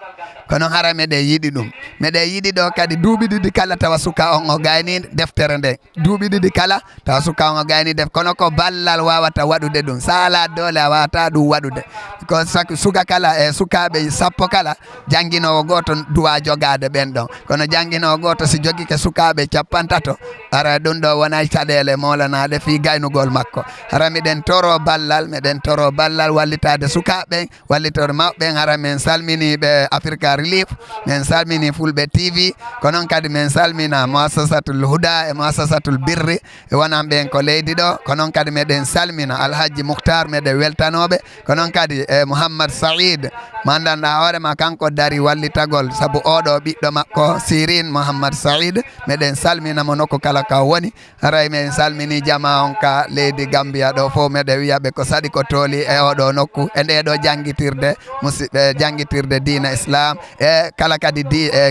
kono hara meɗen yiɗi ɗum meɗen yiɗi ɗo kadi duuɓi ɗiɗi kala tawa suka on o gayni deftere nde duuɓi ɗiɗi kala tawa suka on o gayni kono ko ballal wawata waɗude ɗum sa ala doole a wawata ɗum waɗude ko suka kala e sukaɓe sappo kala janguinowo goto duwa jogade ɓen ɗon kono janguinowo goto si jogui ke sukaɓe 50 ara ɗum ɗo wona caɗele molanaɗe fi gaynugol makko hara miɗen toro ballal wallitade sukaɓe wallitorde mawɓe hara min salminiɓe Africa Relief min salmini Fulbe TV ko noon kadi min salmina muassasatul huda e muassasatul birri e wonan ɓen ko leydi ɗo ko noon kadi meɗen salmina Alhaji Mouhtar meɗen weltanoɓe ko noon kadi e Mouhammad Saïd mandanɗa hoorema kanko dari wallitagol saabu oɗo ɓiɗɗo makko Sirin Mouhammad Saïd meɗen salminamo nokku kala ka woni haray min salmini jama on ka leydi Gambia ɗo fof meɗen wiyaɓe ko saɗi ko tooli e oɗo nokku e nde ɗo jangguitirde musidɓe jangguitirde dina islam e kala kadi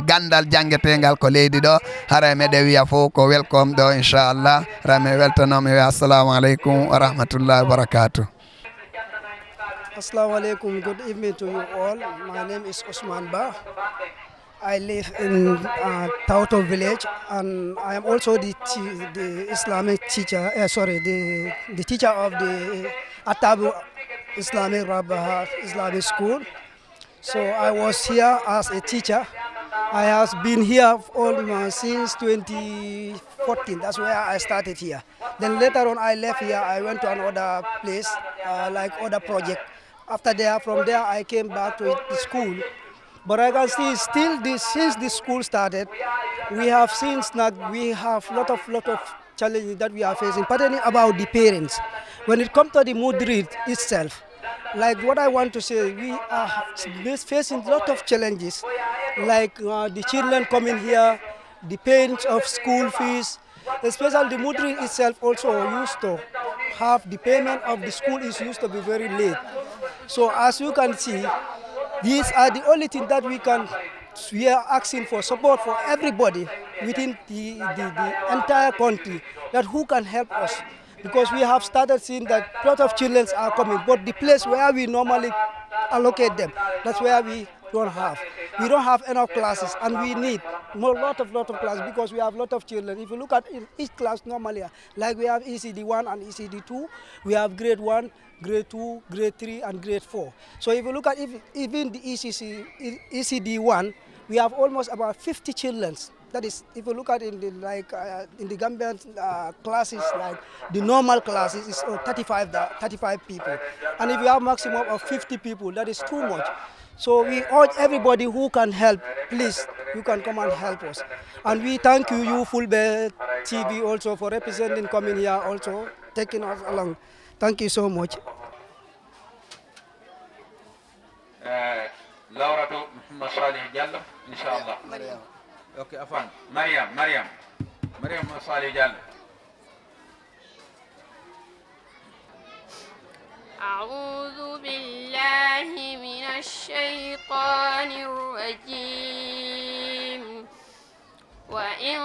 gandal jangguetegal ko leydi ɗo haray meɗen wiya fof ko welcome ɗo inchallah hara mi weltanomi wiya assalamu aleykum wa rahmatullahi wa barakatuh. Assalamu alaikum. Good evening to you all. My name is Osman Ba. I live in Tawto village, and I am also the Islamic teacher. The teacher of the Atabu Islamic Rabbaha Islamic School. So I was here as a teacher. I have been here since 2014. That's where I started here. Then later on, I left here. I went to another place, like other project. After that, from there, I came back to the school. But I can see since the school started, we have lot of challenges that we are facing, particularly about the parents. When it comes to the Mudrid itself, like what I want to say, we are facing a lot of challenges, like the children coming here, the payments of school fees, especially the Mudrid itself also used to have the payment of the school is used to be very late. So as you can see, these are the only things that we are asking for support for everybody within the entire country, that who can help us. Because we have started seeing that a lot of children are coming, but the place where we normally allocate them, that's where we don't have. We don't have enough classes, and we need lot of classes because we have a lot of children. If you look at each class normally, like we have ECD 1 and ECD 2, we have grade 1, grade 2, grade 3, and grade 4. So if you look at even the ECD 1, we have almost about 50 children. That is, if you look at in the Gambian classes, like the normal classes, is 35 people. And if you have maximum of 50 people, that is too much. So we urge everybody who can help, please, you can come and help us. And we thank you, Fulbe TV, also for representing, coming here, also taking us along. Thank you so much. Laura to Muhammad Salih Jallow, inshallah. Okay, afan. Maryam Salih Jallow. أعوذ بالله من الشيطان الرجيم وإن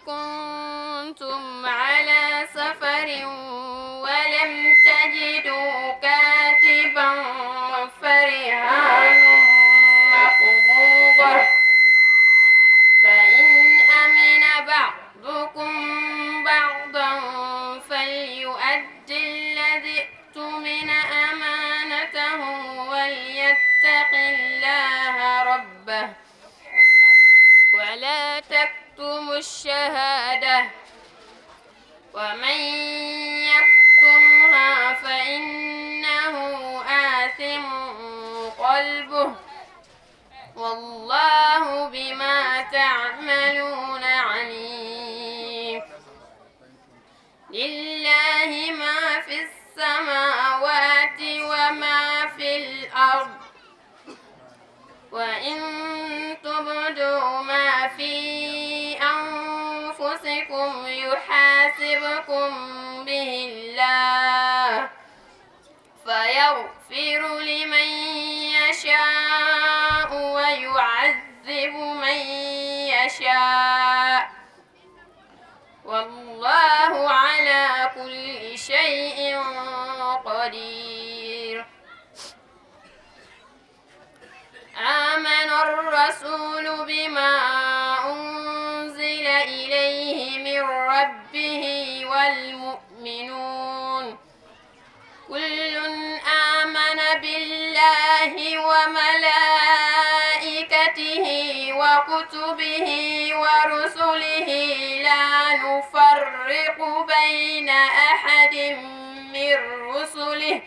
كنتم على سفر ولم تجدوا كاتبا فرهان مقبوضة فإن أمن بعضكم بعضا فليؤدي الذي اؤتمن أمانته وليتق الله ربه ولا تكتموا الشهادة ومن يكتمها فإنه آثم قلبه والله بما تعملون عليم لله ما في السماوات وما في الأرض وإن تبدوا ما في أنفسكم يحاسبكم به الله فيغفر لمن يشاء ويعذب من يشاء والله على كل شيء قدير آمن الرسول بما أنزل إليه من ربه والمؤمنون كل آمن بالله وملائكته وكتبه ورسله لا نفرق بين أحد من رسله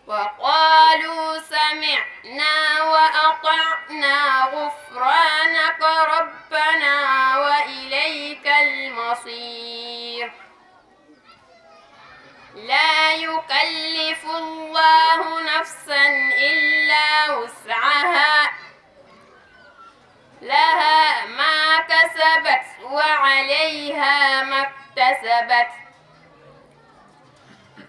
وقالوا سمعنا وأطعنا غفرانك ربنا وإليك المصير لا يكلف الله نفسا إلا وسعها لها ما كسبت وعليها ما اكتسبت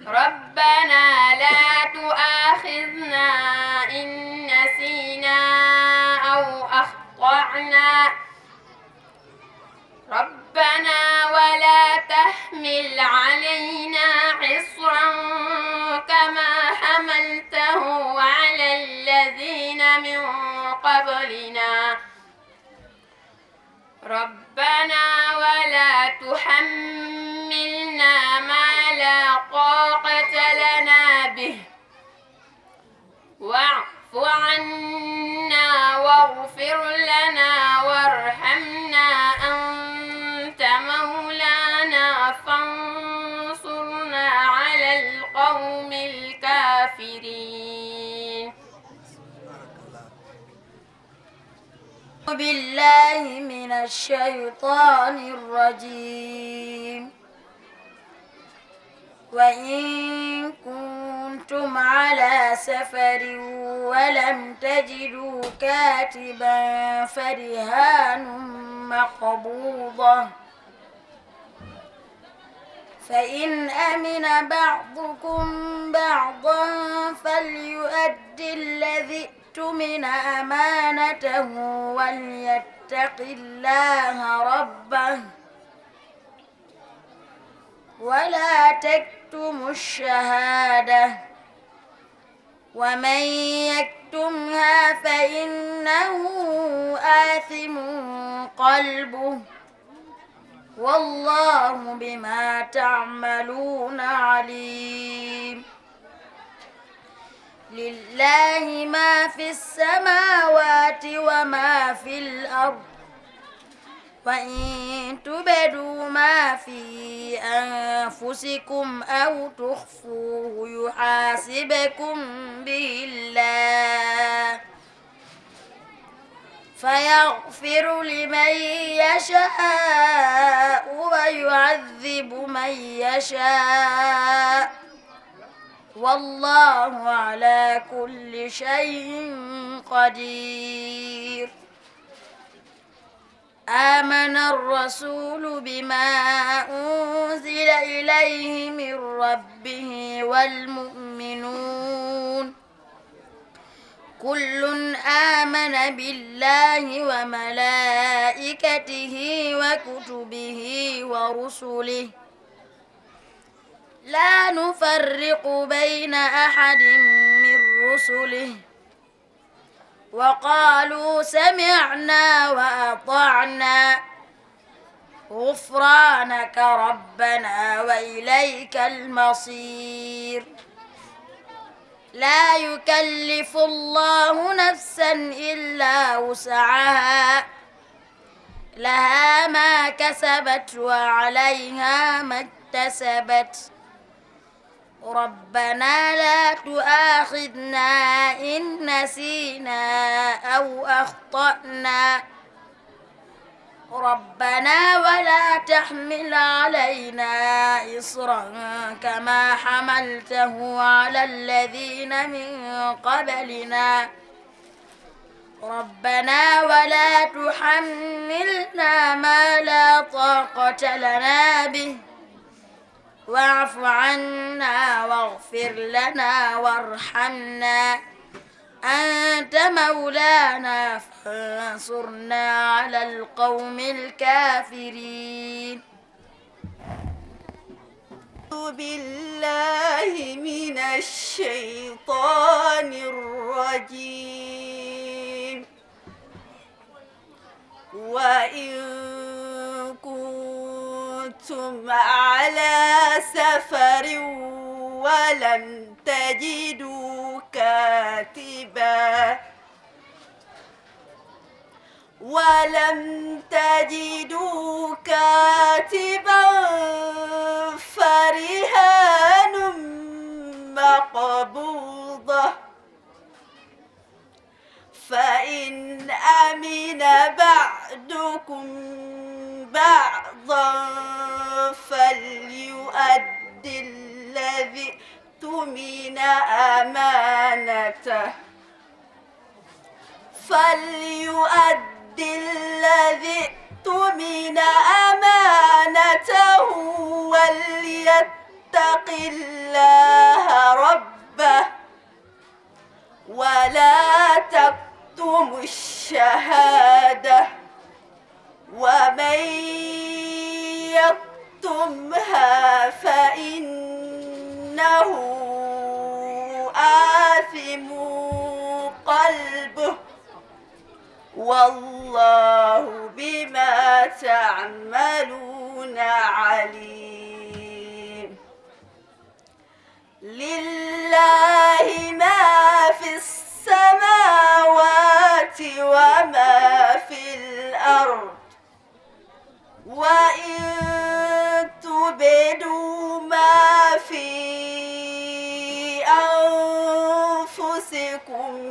ربنا لا تؤاخذنا إن نسينا أو أخطأنا ربنا ولا تحمل علينا عصرا كما حملته على الذين من قبلنا ربنا ولا تحملنا ما لا طاقة لنا به واعف عنا واغفر لنا وارحمنا أنت مولانا فانصرنا على القوم الكافرين بالله من الشيطان الرجيم وإن كنتم على سفر ولم تجدوا كاتبا فرهان مقبوضة فإن أمن بعضكم بعضا فليؤدي الذي اؤتمن أمانته وليتق الله ربه ولا تكتموا الشهادة ومن يكتمها فإنه آثم قلبه والله بما تعملون عليم لله ما في السماوات وما في الأرض وإن تبدوا ما في أنفسكم أو تخفوه يحاسبكم به الله فيغفر لمن يشاء ويعذب من يشاء والله على كل شيء قدير آمن الرسول بما أنزل إليه من ربه والمؤمنون كل آمن بالله وملائكته وكتبه ورسله لا نفرق بين أحد من رسله وقالوا سمعنا وأطعنا غفرانك ربنا وإليك المصير لا يكلف الله نفسا إلا وسعها لها ما كسبت وعليها ما اكتسبت ربنا لا تؤاخذنا إن نسينا أو أخطأنا ربنا ولا تحمل علينا إصرا كما حملته على الذين من قبلنا ربنا ولا تحملنا ما لا طاقة لنا به واعف عنا واغفر لنا وارحمنا أنت مولانا فانصرنا على القوم الكافرين أعوذ بالله من الشيطان الرجيم وإن كنتم على سفر ولم تجدوا كاتبا فرهان مقبوضة فإن أمن بعضكم بعضا فليؤدي الذي اؤتمن أمانته وليتق الله ربه ولا تكتموا الشهادة ومن يكتمها فإنه آثم قلبه والله بما تعملون عليم لله ما في السماوات وما في الأرض وإن تبدوا ما في أنفسكم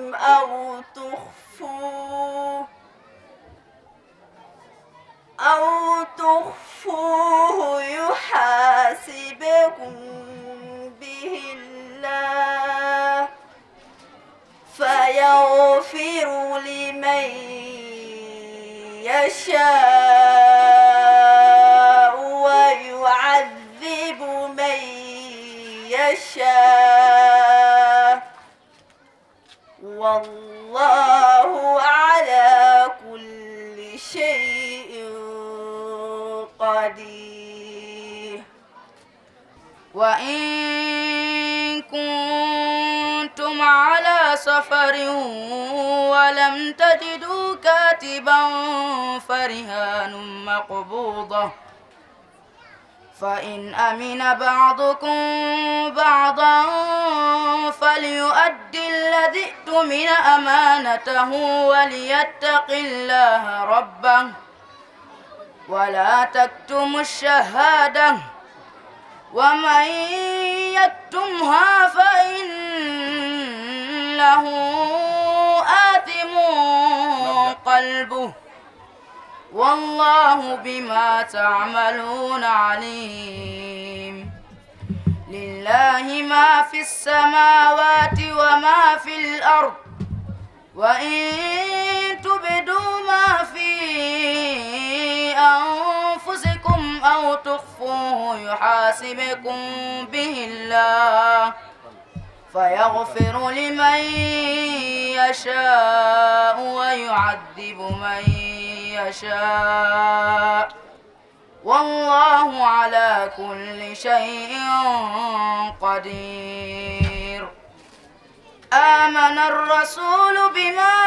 أو تخفوه يحاسبكم به الله فيغفر لمن يشاء ويعذب من يشاء والله على كل شيء قدير وإن كنتم على سفر ولم تجدوا كاتبا فرهان مقبوضة فإن أمن بعضكم بعضا فليؤدي الذي اؤتمن أمانته وليتق الله ربه ولا تكتموا الشهادة ومن يكتمها فإنه آثم قلبه والله بما تعملون عليم لله ما في السماوات وما في الأرض وإن تبدوا ما في أنفسكم أو تخفوه يحاسبكم به الله فيغفر لمن يشاء ويعذب من يشاء والله على كل شيء قدير آمن الرسول بما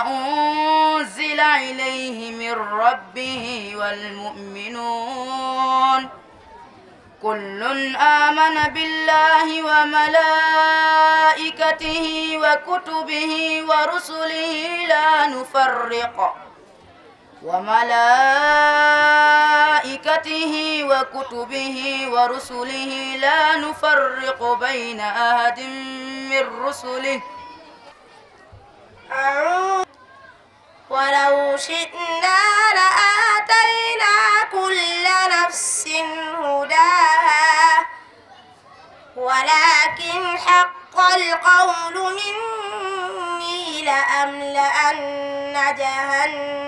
أنزل إليه من ربه والمؤمنون كل آمن بالله وملائكته وكتبه ورسله لا نفرق بين أحد من رسله ولو شئنا لآتينا كل نفس هداها ولكن حق القول مني لأملأن جهنم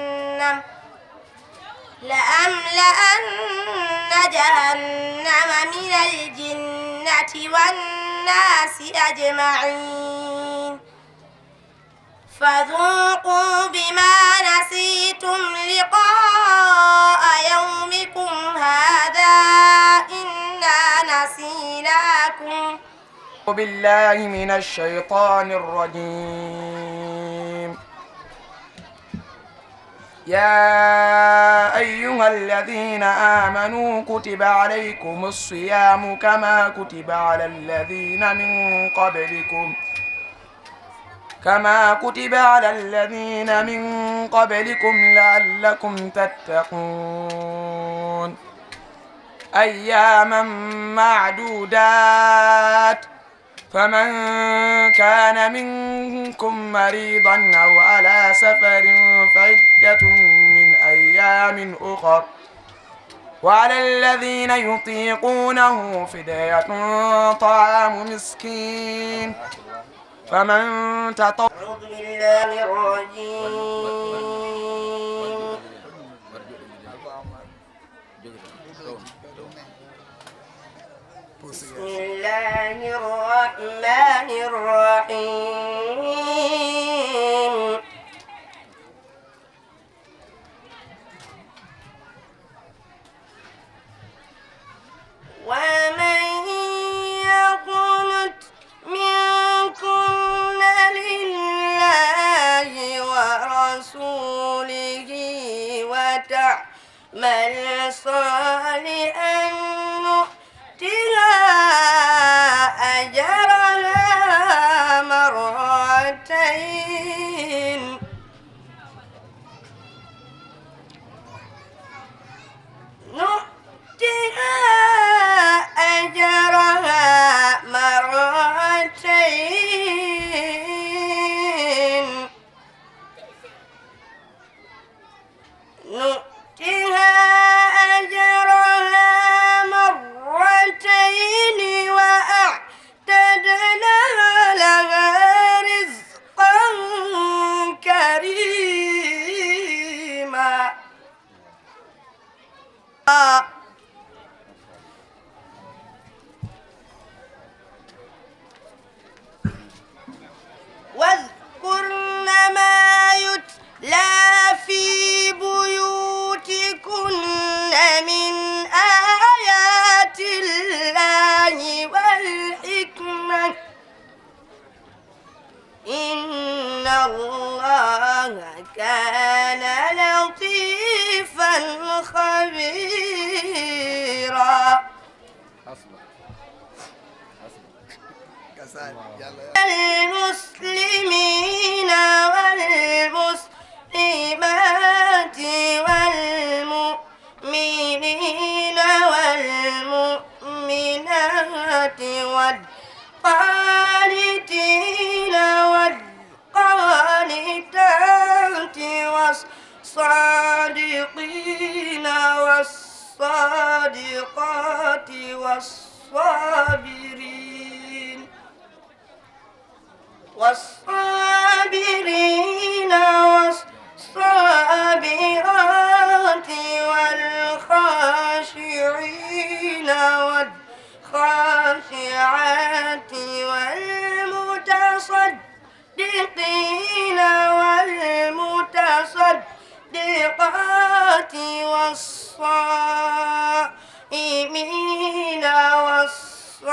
من الجنة والناس أجمعين فذوقوا بما نسيتم لقاء يومكم هذا إنا نسيناكم بالله من الشيطان الرجيم يا أيها الذين آمنوا كتب عليكم الصيام كما كتب على الذين من قبلكم لعلكم تتقون أياما معدودات فمن كان منكم مريضا أو على سفر فعدة من أيام أخر وعلى الذين يطيقونه فدية طعام مسكين فمن تطوع. أعوذ بالله الرجيم. بسم الله الرحمن الرحيم. ومن يقنت منكن لله ورسوله وتعمل صالحا نؤتها أجرها مرتين وأعتدنا لها رزقا كريما. واذكرن ما يتلى في بيوتكن من آيات الله والحكمة إن الله كان لطيفا خبيرا. المسلمين والمسلمات والمؤمنين والمؤمنات والقانتين والقانتات والصادقين والصادقات والصابرين والصابرات والخاشعين والخاشعات والمتصدقين والمتصدقات والصائمين والصائمات.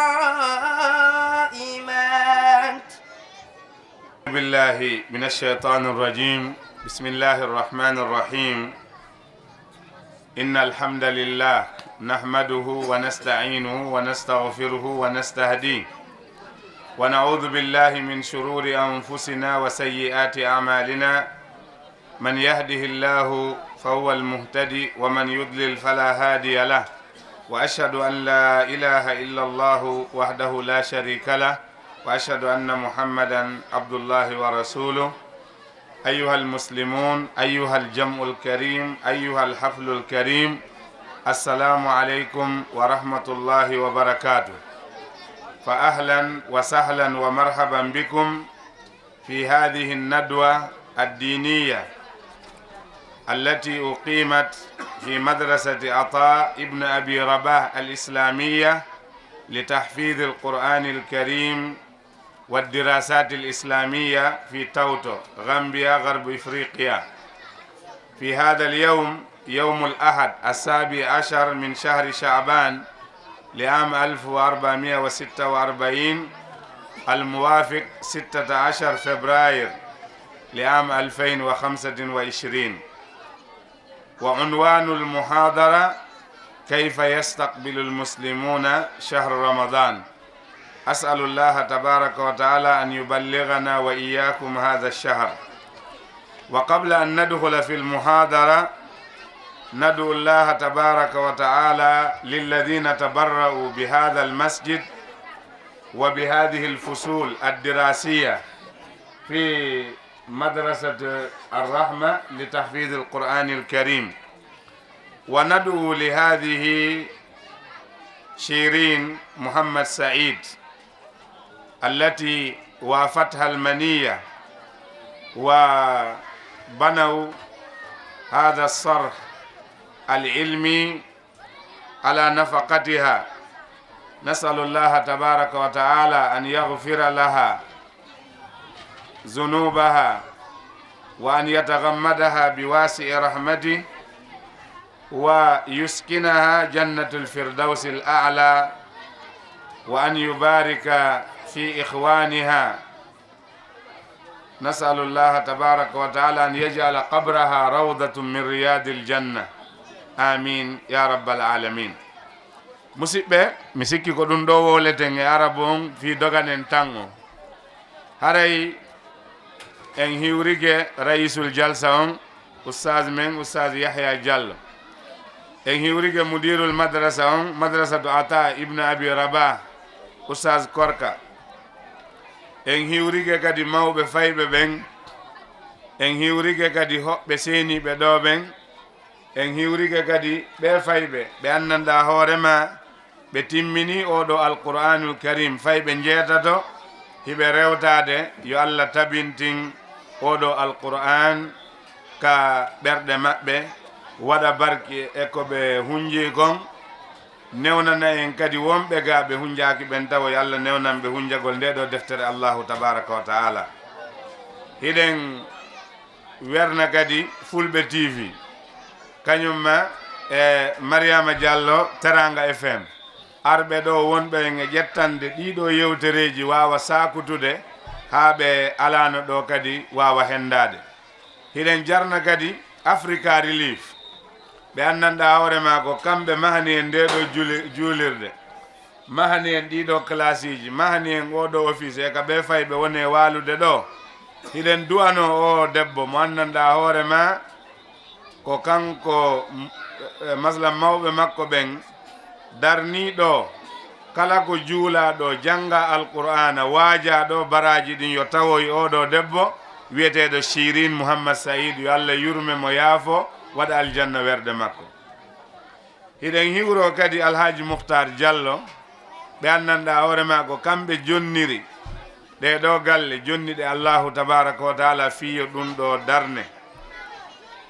بالله من الشيطان الرجيم. بسم الله الرحمن الرحيم. إن الحمد لله نحمده ونستعينه ونستغفره ونستهديه ونعوذ بالله من شرور أنفسنا وسيئات أعمالنا من يهده الله فهو المهتدي ومن يضلل فلا هادي له وأشهد أن لا إله إلا الله وحده لا شريك له وأشهد أن محمدا عبد الله ورسوله. أيها المسلمون، أيها الجمع الكريم، أيها الحفل الكريم، السلام عليكم ورحمة الله وبركاته. فأهلا وسهلا ومرحبا بكم في هذه الندوة الدينية التي أقيمت في مدرسة عطاء ابن أبي رباح الإسلامية لتحفيظ القرآن الكريم والدراسات الإسلامية في توتو، غامبيا، غرب إفريقيا. في هذا اليوم، يوم الأحد 17 من شهر شعبان لعام 1446 الموافق 16 فبراير لعام 2025. وعنوان المحاضرة كيف يستقبل المسلمون شهر رمضان. أسأل الله تبارك وتعالى أن يبلغنا وإياكم هذا الشهر. وقبل أن ندخل في المحاضرة ندعو الله تبارك وتعالى للذين تبرؤوا بهذا المسجد وبهذه الفصول الدراسية في مدرسة الرحمة لتحفيظ القرآن الكريم، وندعو لهذه شيرين محمد سعيد التي وافتها المنية وبنوا هذا الصرح العلمي على نفقتها. نسأل الله تبارك وتعالى أن يغفر لها ذنوبها وأن يتغمدها بواسع رحمته ويسكنها جنة الفردوس الأعلى، وأن يبارك في إخوانها. نسأل الله تبارك وتعالى أن يجعل قبرها روضة من رياض الجنة. آمين يا رب العالمين. musidɓe mi sikki ko ɗum ɗo woleten e arabe on fi doganen tan o haray en hiwrige raisul jalsa on ustaz men ustaz Yahya Jallow, en hiwrige mudirul madrasa on madrasatu Ata ibn Abi Rabah ustaz Korka, en hiwrige kadi mawɓe fayɓe ɓen, en hiwrige kadi hoɓɓe seniɓe ɗo ɓen, en hiwrige kadi ɓe fayɓe ɓe annanda hoorema ɓe timmini oɗo alqur'anul karim fayɓe jeetato hiɓe rewtade yo Allah tabintin oɗo alqur'an ka ɓerɗe maɓɓe, waɗa barki e ko ɓe hunji kon, newnana en kadi wonɓe ga ɓe hunjaki ɓen taw yo Allah newnan ɓe hunjagol nde ɗo deftere Allahu tabaraka wa taala. hiɗen werna kadi Fulbe TV kañumma e Mariama Diallo Teranga FM arɓe ɗo wonɓe e ƴettande ɗiɗo yewtereji wawa sakutude ha ɓe alano ɗo kadi wawa hendade. hiɗen jarna kadi Africa Relief ɓe annanɗa hoorema ko kamɓe mahani en nde ɗo juulirde, mahani en ɗiɗo classiji, mahani en oɗo office e ka ɓe fayɓe woni walude ɗo. hiɗen duwano o debbo mo annanɗa hoorema ko kanko maslam mawɓe makko ɓen darniɗo kala ko juulaɗo janga alqur'ana waajaɗo baraji ɗin yo tawoy oɗo debbo wiyeteɗo Shirin Muhammad Saïd, yo Allah yurme mo yaafo waɗa aljanna werde makko. hiɗen hiwro kadi Alhaji Mukhtar Diallo ɓe annanɗa hoorema ko kamɓe jonniri ɗe ɗo galle jonniɗe Allahu tabaraka wa taala fiyo ɗum ɗo darne.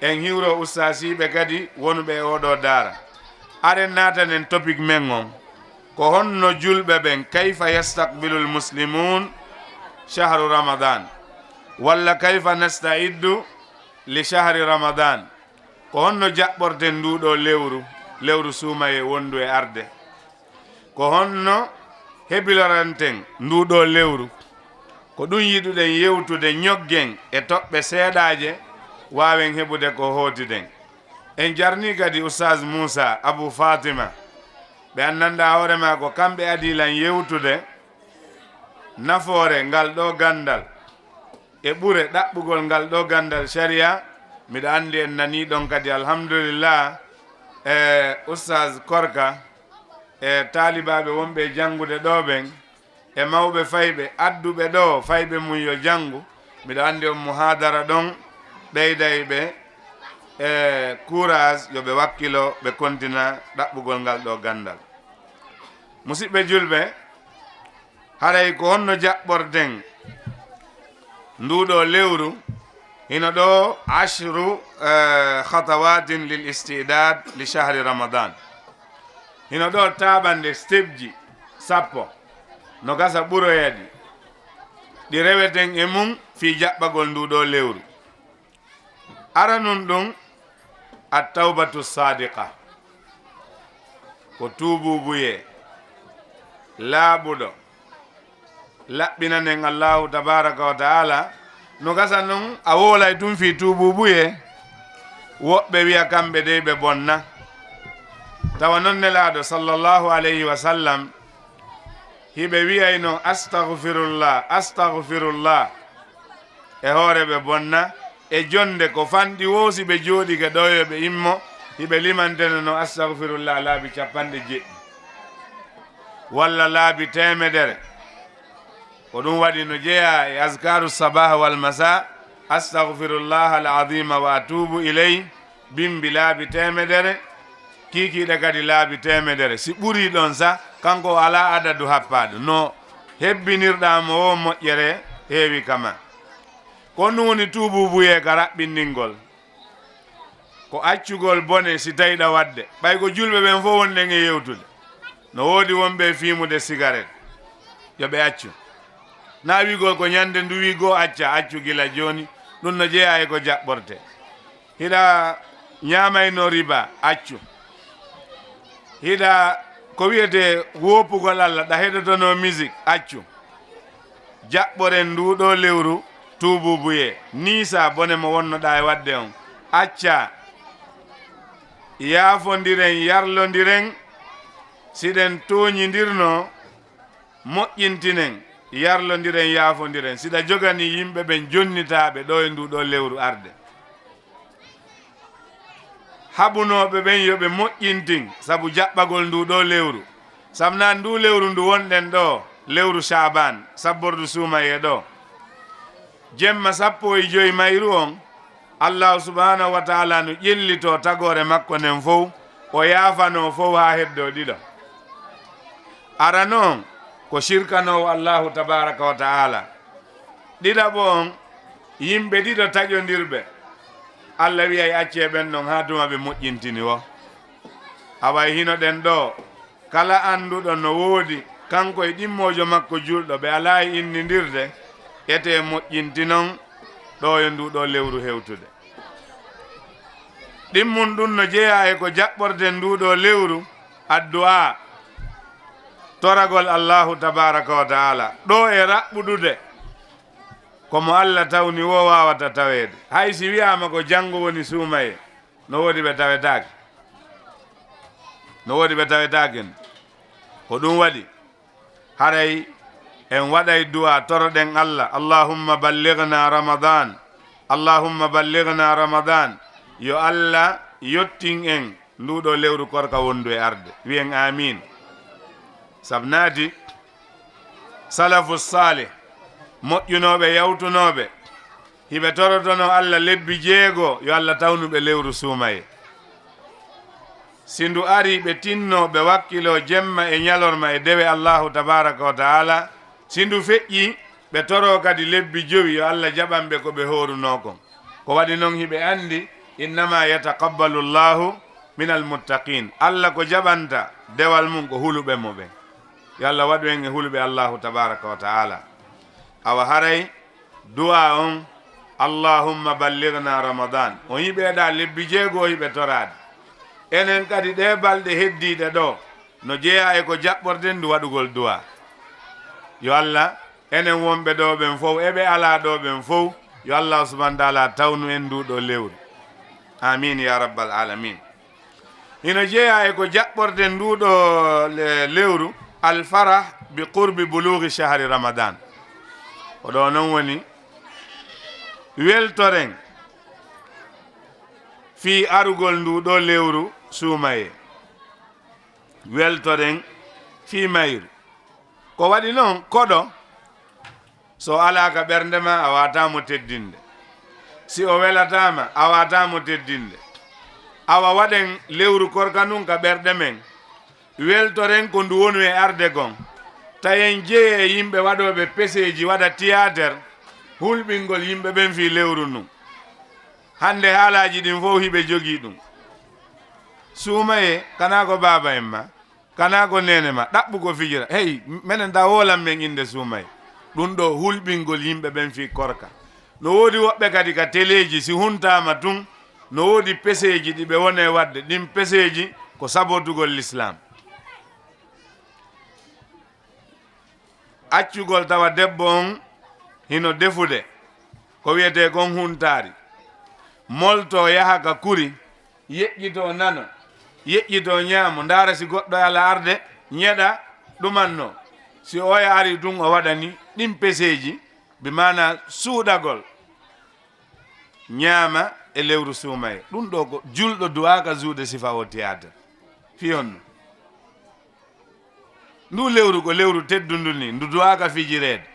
en hiwro ustasiɓe kadi wonuɓe oɗo daara. aren natanen topic men on ko honno julɓe ɓen kayfa yastaqbilul muslimun shahru ramadan, walla kayfa nasta'iddu li shahri ramadan, ko honno jaɓɓorten nduɗo lewru suumaye wondu e arde, ko honno hebiloranten nduɗo lewru, ko ɗum yiɗuɗen yewtude ñoggen e toɓɓe seeɗaje wawen heɓude ko hootiden. en jarni kadi ustaz Musa Abu Fatima ɓe annanda hoorema ko kamɓe adilan yewtude nafoore ngal ɗo gandal e ɓure ɗaɓɓugol ngal ɗo gandal sharia. miɗa andi en nani ɗon kadi alhamdulillah e ustaz Korka e talibaɓe wonɓe jangude ɗo ɓen e mawɓe fayɓe adduɓe ɗo fayɓe mum yo jangu. miɗa andi on muhadara ɗon ɓeyday ɓe e courage yo ɓe wakkilo ɓe kontina ɗaɓɓugol ngal ɗo gandal. musidɓe julɓe, haray ko honno jaɓɓorten nduɗo lewru hino ɗo ashru khatawatin lil istidad li shahri ramadan. hino ɗo taɓande stepji 10 no gasa ɓuroyadi ɗi reweten e mum fi jaɓɓagol nduɗo lewru. aranun ɗum at-tawbatu sadiqa, ko tuububuye laaɓuɗo laɓɓinanen Allahu tabaraka wa taala no gasa non a wolay tum fi tuububuye woɓɓe wiya kamɓe dey ɓe bonna tawa noon nelaaɗo sallllahu alayhi wa sallam hiɓe wiyayno astahfirullah astahfirullah e hoore ɓe bonna e jonde ko fanɗi woosi ɓe jooɗi ke ɗo yo ɓe immo hiɓe limanteno no astahfirullah laabi 90 walla laabi 100 ko ɗum waɗi no jeeya e askaru sabah wal masa astahfirullah al azima wa atubu iley bimbi laabi 100 kiikiiɗe kadi laabi 100 si ɓuri ɗon sa kanko ala adadu happaɗo no hebbinirɗamo o moƴƴere heewi kama ko ɗum woni tuububuye ka raɓɓinndingol ko accugol bone si tawiɗa wadde ɓay ko julɓe ɓen fof wonɗen e yewtude no woodi wonɓe fiimude cigarette yo ɓe accu na wigol ko ñande ndu wigo accu gila joni ɗum no jeeya e ko jaɓɓorte hiɗa ñamayno riba accu hiɗa ko wiyete woppugol Allah ɗa heɗotono musique accu jaɓɓoren nduɗo lewru tuububuye nisa bone mo wonnoɗa e wadde on acca yaafodiren yarlodiren siɗen toñidirno moƴƴintinen yarlodiren yaafodiren siɗa jogani yimɓe ɓen jonnitaɓe ɗo e nduɗo lewru arde haɓunoɓe ɓen yoɓe moƴƴintin saabu jaɓɓagol nduɗo lewru samna ndu lewru ndu wonɗen ɗo lewru chaban sabbordu suumaye ɗo jemma 15 mayru on allahu subhanahu wa taala no ƴellito tagore makko nen fof o yaafano fof ha heddo ɗiɗo ara noon ko shirkanowo allahu tabaraka wa taala ɗiɗaɓo on yimɓe ɗiɗo taƴodirɓe allah wiyay acce ɓen ɗon ha tuma ɓe moƴƴintini wo away hino ɗen ɗo kala anduɗo no woodi kanko e ɗimmojo makko julɗo ɓe ala e innidirde ete moƴƴintinon ɗo e nduɗo lewru hewtude ɗimmum ɗum no jeeya e ko jaɓɓorde nduɗo lewru addu'a toragol allahu tabaraka wa taala ɗo e raɓɓuɗude komo allah tawni wo wawata tawede hay si wiyama ko janngo woni suumaye no woodi ɓe tawetake no woodi ɓe tawetaken ko ɗum waɗi haray en waɗay du'a toroɗen allah allahumma ballighna ramadan allahumma ballighna ramadan yo allah yottin en nduɗo lewru korka wondu e arde wiyen amin sabnati salafu salih moƴƴunoɓe yawtunoɓe hiɓe torotono allah lebbi 6 yo allah tawnuɓe lewru suumaye sindu ari ɓe tinno ɓe wakkilo jemma e ñalorma e dewe allahu tabaraka wa taala sindu feƴƴi ɓe toro kadi lebbi 5 yo allah jaɓanɓe ko ɓe horuno kon ko waɗi noon hiɓe andi innama yataqabbalu llahu min almuttaqin allah ko jaɓanta dewal mum ko huluɓe mo ɓen yo allah waɗu en e huluɓe allahu tabaraka wa taala awa haray du'a on allahumma ballighna ramadan on yiɓeɗa lebbi 6 hiɓe torade enen kadi ɗe balɗe heddiɗe ɗo no jeeya e ko jaɓɓorden ndu waɗugol du'a yo allah enen wonɓe ɗo ɓen fof eɓe ala ɗo ɓen fof yo allah subahana taala tawnu en nduɗo lewru amin ya rabbal alamin hino jeeya e ko jaɓɓorden nduɗo lewru alfarah bi qurbi bulughi shahri ramadan ko ɗo noon woni weltoren fi arugol nduɗo lewru suumaye weltoren fi mayru ko waɗi noon koɗo so alaka ɓerdema a watamo teddinde si o welatama a watamo teddinde awa waɗen lewru korka nun ka ɓerɗe men weltoren ko ndu wonu e arde gon tayen jeeye yimɓe waɗoɓe peseji waɗa théâtre hulɓingol yimɓe ɓen fi lewru nun hande haalaji ɗin fof hiɓe jogii ɗum suumaye kana ko baba en ma kana ko nene ma ɗaɓɓu ko fijira hey minen da wolan men inde suumaye ɗum ɗo hulɓingol yimɓe ɓen fi korka no woodi woɓɓe kadi ka téléji si huntama tun no woodi peseji ɗiɓe wone wadde ɗin peseji ko sabotugol l'islam accugol tawa debbo on hino defude ko wiyete kon huntari molto yaha ka kuri yeƴƴito nano yeƴƴito ñaamo ndaara si goɗɗo ala arde ñeɗa ɗumanno si oya ari ɗum o waɗani ɗin peseji bi mana suuɗagol ñaama e lewru suumaye ɗum ɗo ko julɗo duwaka juuɗe sifa o théâtre fiyonno ndu lewru ko lewru teddundu ni ndu duwaka fijireede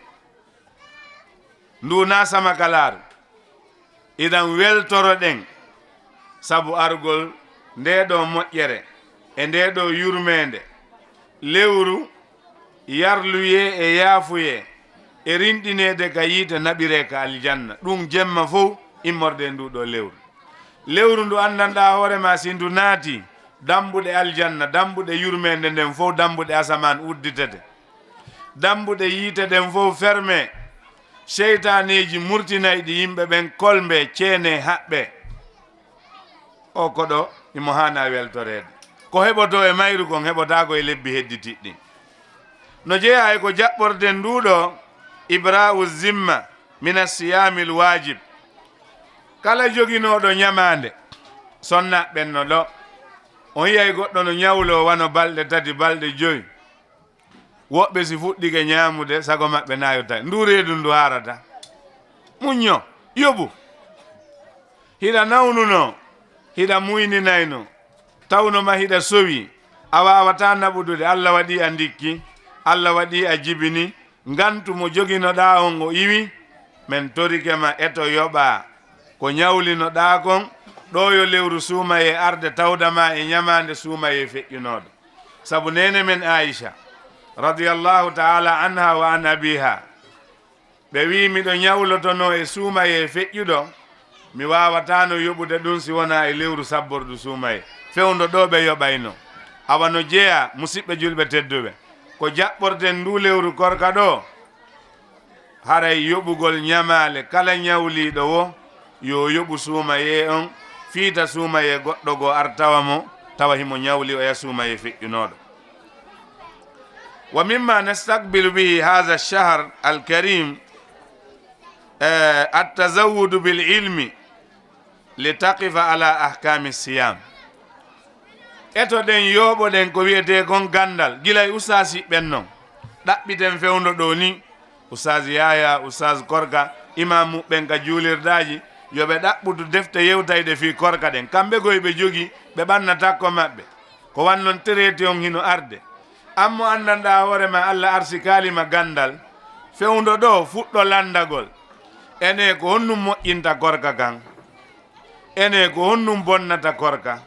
ndu na samakalaru idan weltoro ɗen sabu argol ndeɗo moƴƴere e ndeɗo yurmede lewru yarluye e yaafuye e rinɗinede ka yiite naɓire ka aljanna ɗum jemma fof immorde nduɗo lewru lewru ndu andanɗa hoorema si ndu naati dambuɗe aljanna dambuɗe yurmede nden fof dambuɗe asaman udditete dambuɗe yiite ɗen fof ferme seytaneji murtinayɗi yimɓe ɓen kolbe ceene haɓɓe o koɗo imo hana weltorede ko heɓoto e mayru kon heɓotako e lebbi hedditiɗɗi no jeeya e ko jaɓɓorden nduɗo ibra'u zimma min asiyami lwajib kala joginoɗo ñamande sonna ɓenno ɗo on yiyay goɗɗo no ñawlo wano balɗe tati balɗe joyi woɓɓe si fuɗɗike ñamude sago maɓɓe nayota ndu reedu ndu harata muñño yoɓu hiɗa nawnuno hiɗa muyninayno tawnoma hiɗa sowi a wawata naɓudude allah waɗi a ndikki allah waɗi a jibini ngantu mo joginoɗa on o iwi men torikema eto yoɓa ko ñawlinoɗa kon ɗo yo lewru suumaye arde tawdama e ñamande suumaye feƴƴunoɗo sabu nene men aicha radiyallahu ta'ala anha wa an abiha ɓe wi miɗo ñawlotono e suumaye feƴƴuɗo mi wawatano yoɓude ɗum si wona e lewru sabbordu suumaye fewdo ɗo ɓe yoɓayno awa no jeeya musidɓe julɓe tedduɓe ko jaɓɓorten ndu lewru korka ɗo haray yoɓugol ñamale kala ñawliɗo wo yo yoɓu suumaye on fiita suumaye goɗɗo go artawa mo tawa himo ñawli o ya suumaye feƴƴunoɗo wa mimma nastaqbilu bihi hadha ash-shahr al-karim at-tazawwud bil ilmi litaqifa ala ahkami siyam eto ɗen yooɓoɗen ko wiyete kon gandal gilay usasi ɓen noon ɗaɓɓiten fewndo ɗo ni usas yaya usas korka imam muɓɓen ka juulirdaji yoɓe ɗaɓɓutu defte yewtayde fi korka ɗen kamɓe goye ɓe jogi ɓe ɓanna takko maɓɓe ko wannon traité on hino arde ammo andanɗa hoorema allah arsi kalima gandal fewndo ɗo fuɗɗo landagol ene ko honnum moƴƴinta korka kan ene ko honnum bonnata korka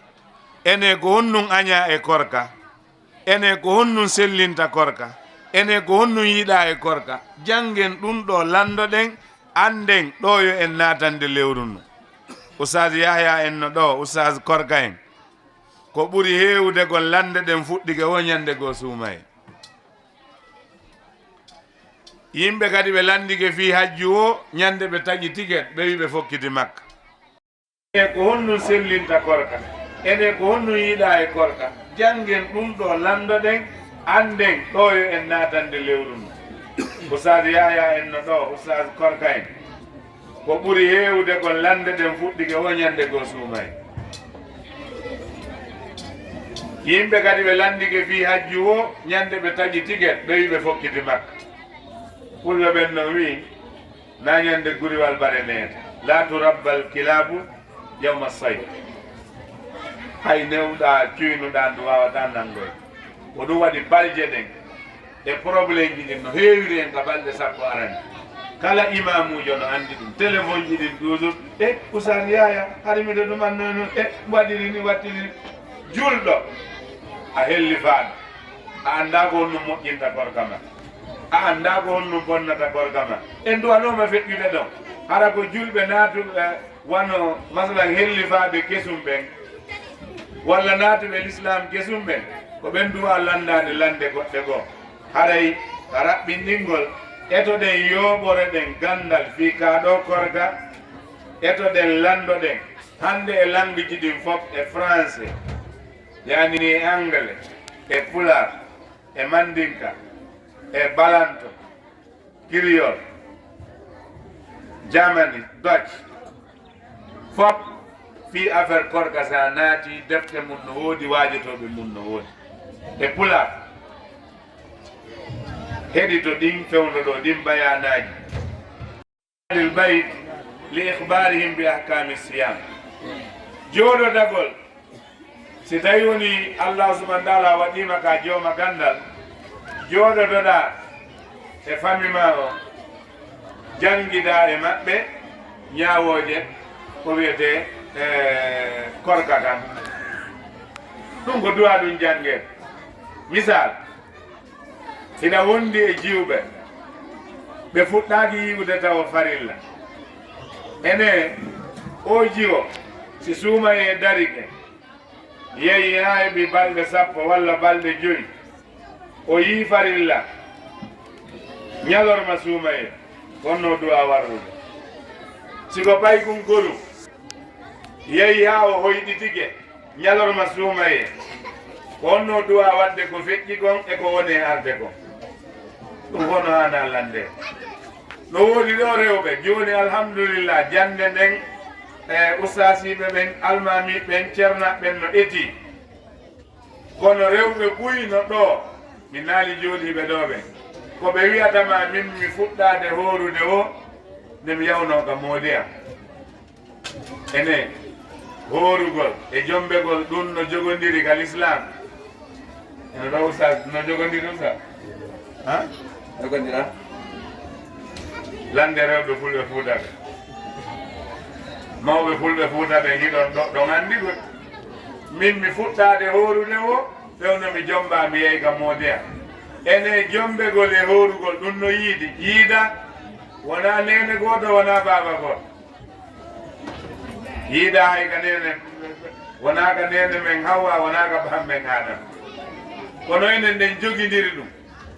ene ko honnum aña e korka ene ko honnum sellinta korka ene ko honnum yiɗa e korka janggen ɗum ɗo landoɗen anden ɗo yo en natande lewru ndu usas yahya en no ɗo usas korka en ko ɓuri hewde gon lande ɗen fuɗɗike wo ñande go suumaye yimɓe kadi ɓe landike fi hajju o ñande ɓe taƴi ticket ɓe wi ɓe fokkiti makka ene ko honnum sellinta korka ene ko honnum yiɗa e korka janggen ɗum ɗo landoɗen anden ɗo yo en natande lewru ndu usas yahya en no ɗo usas korka en ko ɓuri hewde kon lande ɗen fuɗɗike wo ñande go suumaye yimɓe kadi ɓe landike fi hajju o ñande ɓe taƴi ticket ɓe wi ɓe fokkiti makka fulɓe ɓen no wi na ñande guriwal bare nete la turabbal kilabu yawma sayf hay newɗa cuynuɗa ndu wawata nangoy ko ɗum waɗi balje ɗen e probléme ji ɗin no heewiri en ka balɗe sappo arani kala imamujo no andi ɗum téléphone ji ɗin toujours e usan yaya hari miɗo ɗumannono e waɗiri ni wattiri julɗo a helli faaɗo a anda ko honnum moƴƴinta korka ma a anda ko honnum bonnata korka ma en duwanoma feƴƴude ɗon hara ko julɓe naatuɓe wano masalan hellifaɓe kesum ɓen walla naatuɓe l'islam kesum ɓen ko ɓen duwa landade lande goɗɗe goo haray ka raɓɓinɗingol etoɗen yooɓore ɗen gandal fi kaɗo korka etoɗen landoɗen hande e langue ji ɗin fof e français yani ni anglais e pular e mandinka e balanto kiriol germany dutch fof fi affaire korka sa naati defte mum no woodi waajetoɓe mum no woodi e pulaar heɗi to ɗin fewno ɗo ɗin bayanaji lil bayt li ihbarihim bi ahkami siyam jooɗodagol si tawi woni allah subahana taala waɗima ka jooma gandal jooɗotoɗa e famille ma o jangida e maɓɓe ñawoje ko wiyete korka tan ɗum ko duwa ɗum jangede misal ina wondi e jiwɓe ɓe fuɗɗaki yiwde tawa farilla ene o jiwo si suuma e darike yeyi ha heɓi balɗe 10 walla balɗe 5 o yii farilla ñalorma suuma e wonno duwa warrude siko ɓaykun goru yeyi ha o hoyɗitike ñalorma suuma e wonno duwa wadde ko feƴƴi kon e ko woni arde kon ɗum hono hana lande no woodi ɗo rewɓe joni alhamdulillah jande nden e ustasiɓe ɓen almami ɓen ceernaɓe ɓen no eti kono rewɓe ɓuyno ɗo mi naali jooɗiɓe ɗo ɓe koɓe wiyatama min mi fuɗɗade horude o nde mi yawno ka moodi am ene horugol e jombegol ɗum no jogodiri ka l'islam ene ɗo ustas no jogodiri usta ha jogodira lande rewɓe fulɓe fuutaɓe mawɓe fulɓe fuutaɓe hiɗon ɗon andi ɗum min mi fuɗɗade horude o fewno mi jomba mi yeey ka moodi am ene jombegol e horugol ɗum no yiidi yiida wona nene goto wona baba goto yiida hay ka nene wona ka nene men Hawa wona ka bam men Adam kono enen nden jogidiri ɗum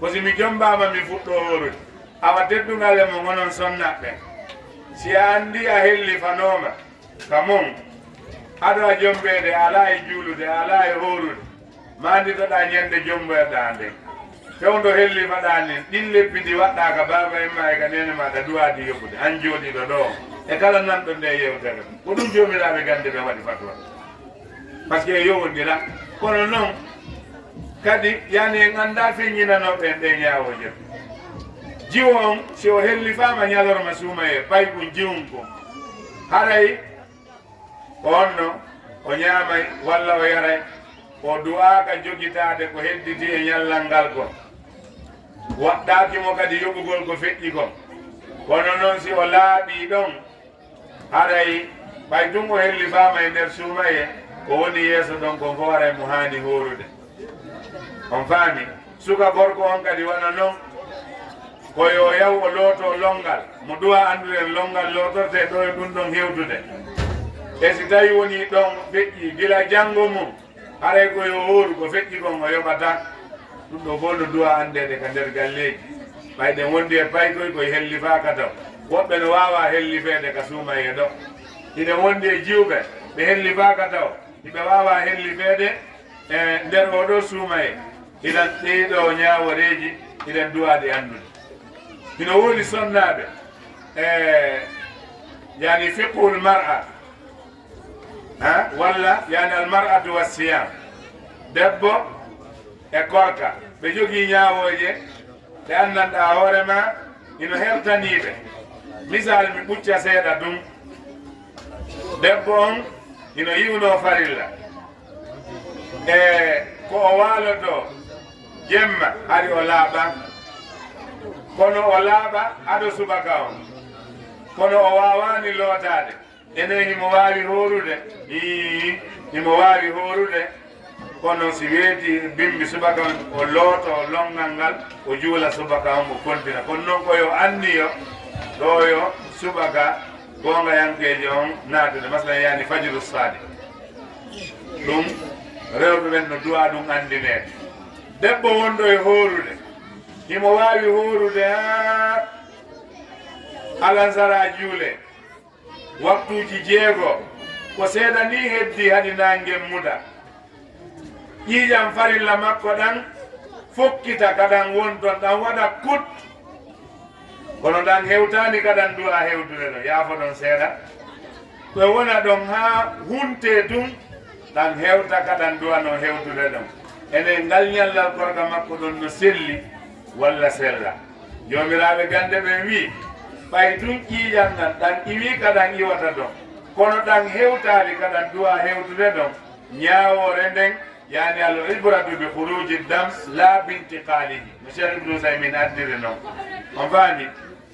ko si mi jombama mi fuɗɗo horude awa teddungal e mo gonon sonnaɓe si a andi a hellifanoma ka mon aɗa a jombede ala e juulude ala e horude manditoɗa ñande jomboyɗa nden fewdo hellifaɗa nin ɗin lebbi ɗi waɗɗa ka baba en ma e ka nene maɗa duwadi yoppude an jooɗiɗo ɗo e kala nanɗo nde yewtere ko ɗum jomiraɓe gande ɓe waɗi fatwa par ce que yowodira kono noon kadi yani en anda feññinanoɓe en ɗe ñawoje jiwo on si o hellifama ñalorma suuma e pay ɗum jiwum ko haray onno o ñaamay walla o yaray o du'aka jogitade ko hedditi e ñallal ngal kon waɗɗakimo kadi yoɓugol ko feƴƴi kon kono noon si o laaɓi ɗon haray ɓay ɗum o hellifama e nder suuma e ko woni yeeso ɗon kon fo waray mo hani horude on faami suka gorko on kadi wona noon koyo yaw o looto longal mo duwa andude longal lootorte ɗo e ɗum ɗon hewtude e si tawi woni ɗon feƴƴi gila janngo mum haray koyo horu ko feƴƴi kon o yoɓata ɗum ɗo fof no duwa andede ka nder galleji ɓayɗen wondi e paykoy koye hellifaka taw woɓɓe no wawa hellifede ka suuma e ɗo hiɗen wondi e jiwɓe ɓe hellifaka taw hiɓe wawa hellifede e nder oɗo suuma e hiɗan ɗeɗo ñaworeji hiɗen duwaɗe andude hino woni sonnaɓe yani fiqhul mar'a ha walla yani al mar'atu wa siyam debbo e korka ɓe jogii ñawoje ɗe anndanɗa hoorema ino hertaniɓe misal mi ɓucca seeɗa ɗum debbo on ino yiwno farilla e ko o waaloto jemma hari o laaɓa kono o laaɓa aɗo subaka on kono o wawani lootade ene himo wawi horude himo wawi horude kono si weeti bimbi subaka on o looto longal ngal o juula subaka on o kontina kono noon koyo anniyo ɗo yo subaka gonga yankeje on naatude masalan yani fajiru sadi ɗum rewɓe ɓen no duwa ɗum andinede debbo wonɗo e horude himo wawi horude ha alansara juule waktuji 6 ko seeɗa ni heddi hadi nangue muda ƴiƴam farilla makko ɗan fokkita kadan wonton ɗan waɗa kut kono ɗan hewtani kadan duwa hewtude ɗo yaafo ɗon seeɗa ko wona ɗon ha hunte ɗum tan hewta kaɗan duwano hewtude ɗon enen ngal ñallal korka makko ɗon no selli walla sella jomiraɓe gande ɓen wi ɓay ɗum ƴiiƴan ɗan ɗan iwi kaɗan iwata ɗon kono ɗan hewtali kaɗan duwa hewtude ɗon ñawore nden yani al ibratu bi khuruji dam la bintiqalihi no cheikh ibnu usaymin addiri noon on faami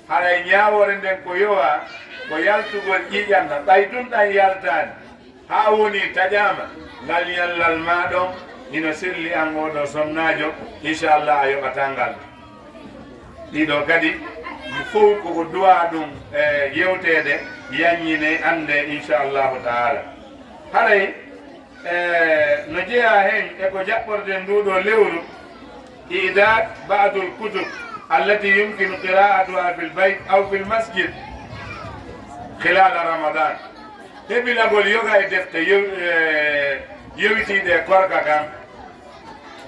haray ñawore nden ko yowa ko yaltugol ƴiƴanna ɓay ɗum ɗan yaltani ha woni taƴama ngal ñallal ma ɗon ino selli an oɗo somnajo inchallah a yoɓata ngal ɗiɗo kadi fof koko duwa ɗum yewtede yanñine ande inchallahu taala haray no jeeya hen eko jaɓɓorde nduɗo lewru idad badul kutub allati yumkinu qira'atuha fil bayt aw fil masjid khilala ramadan heɓilagol yoga e defte yewitiɗe korka kam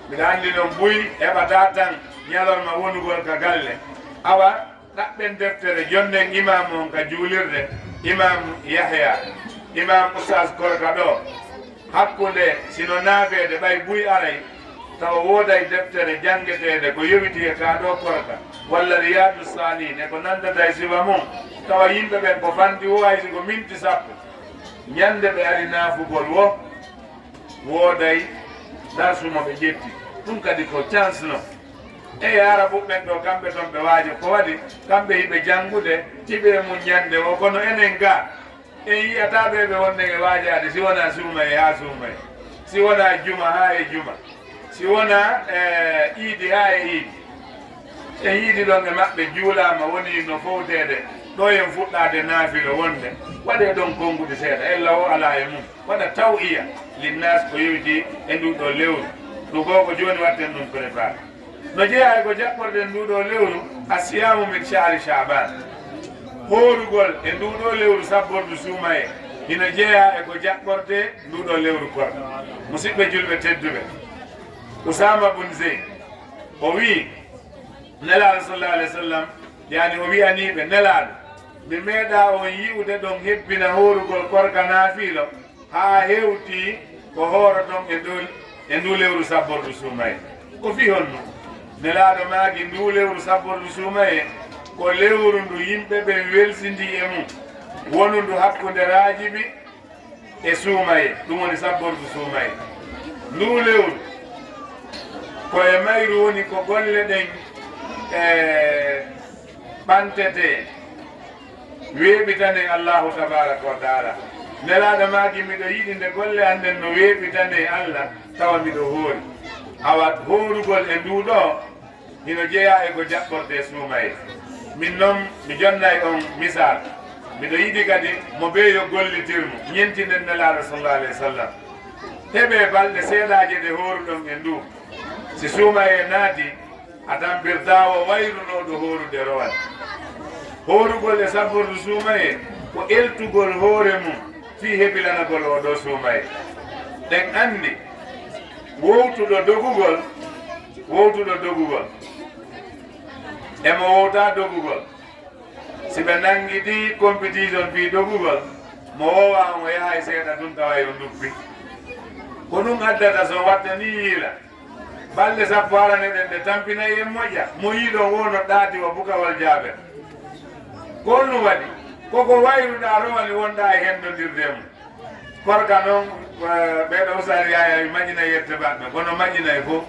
mbiɗa andi noon ɓuy heɓata tan ñalorma wonugol ka galle awa ɗaɓɓen deftere jonnen imam on ka juulirde imam yahya imam oustas korka ɗo hakkude sino naafede ɓay ɓuy aray tawa wooday deftere jangetede ko yowiti e ka ɗo korka walla riyadu salihin e ko nandata e sifa mum tawa yimɓe ɓen ko fandi wo haysi ko minti sappo ñande ɓe ari naafugol wo wooday darsumo ɓe ƴetti ɗum kadi ko chance no e ara ɓuɓɓen ɗo kamɓe toon ɓe waaji ko waɗi kamɓe hiɓe janngude tiɓe mum ñande o kono enen ga en yiyata ɓeɓe wonɗen e waajade si wona suumaye ha suumaye si wona juma ha e juma si wona iidi ha e iidi en yiidi ɗon e maɓɓe juulama woni no fowtede ɗo en fuɗɗade naafilo wonde waɗe ɗon konngude seeɗa ella o ala e mum waɗa taw iya linnas ko yewti e nduɗo lewru ɗugo ko joni watten ɗum préparé no jeeya ko jaɓɓorɗen nduɗo lewru a siyamu min chahri chaban hoorugol e nduɗo lewru sabbordu suumaye hino jeeya eko jaɓɓorde nduɗo lewru korka musidɓe julɓe tedduɓe usama bun zeyd o wi nelaɗo sallallahu alayhi wa sallam yani o wiyaniɓe nelaɗo mi meeɗa on yiwde ɗon hebbina hoorugol korka naafiilo ha hewti ko hooroton e ndu lewru sabbordu suumaye ko fi honno nelaɗo maagi ndu lewru sabbordu suumaye ko lewru ndu yimɓe ɓe welsidi e mum wonu ndu hakkude raajiɓi e suumaye ɗum woni sabbordu suumaye ndu lewru koye mayru woni ko golle ɗen ɓantete weeɓitane allahu tabaraka wa taala nelaɗo maagi miɗo yiɗi nde golle anden no weeɓitane allah tawa miɗo hoori awa hoorugol e nduɗo hino jeeya e ko jaɓɓorde suumaye min noon mi jonnay on misal miɗo yiɗi kadi mo ɓeeyo gollitirmo ñentinden nelaɗo sallallahu alayhi wa sallam heɓe balɗe seeɗaje ɗe hooruɗon e ndu si suumaye naati a tampirta o wayrunoɗo hoorude rowan hoorugol e sabbordu suumaye ko eltugol hoore mum fi heɓilanagol oɗo suumaye ɗen anndi wowtuɗo dogugol emo wowta dogugol si ɓe nangi ɗi compétition fi dogugol mo wowa mo yaha e seeɗa ɗum tawa yo duppi ko ɗum addata so watta ni yiila balɗe sappo arane ɗen ɗe tampinayi e moƴƴa mo yiiɗon wono ɗaati o bukawol jaaɓe ko ɗum waɗi koko wayruɗa rowani wonɗa e hendodirde mum korka noon ɓeɗo usari yaya maƴina yette baɗɓe kono maƴina e fof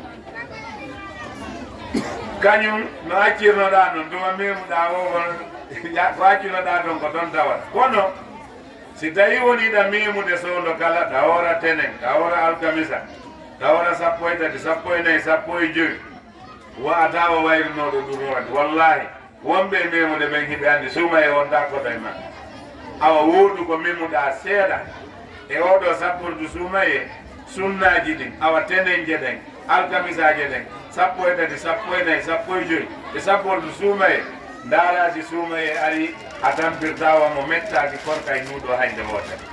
kañum no accirnoɗa noon tuma memuɗa o ko accinoɗa toon ko toon tawat kono si tawi woniɗa memude sowdo kala tawora tenen tawora alkamisa tawora sappo e tati sappo e nayyi sappo e joyi wa'ata o wayrunoɗo ɗum woni wallahi wonɓe memude ɓen hiɓe andi suuma e wonta koto e maɓɓe awa woɗu ko memuɗa seeɗa e oɗo sappordu suumaye sunnaji ɗin awa tenen jeɗen alkamisaje ɗen sappo e tati sappo e nayyi sappo e joyi e sappordu suumaye darasi suumaye ari a tampirtawa mo mettaki korka e nuuɗo haynde wotere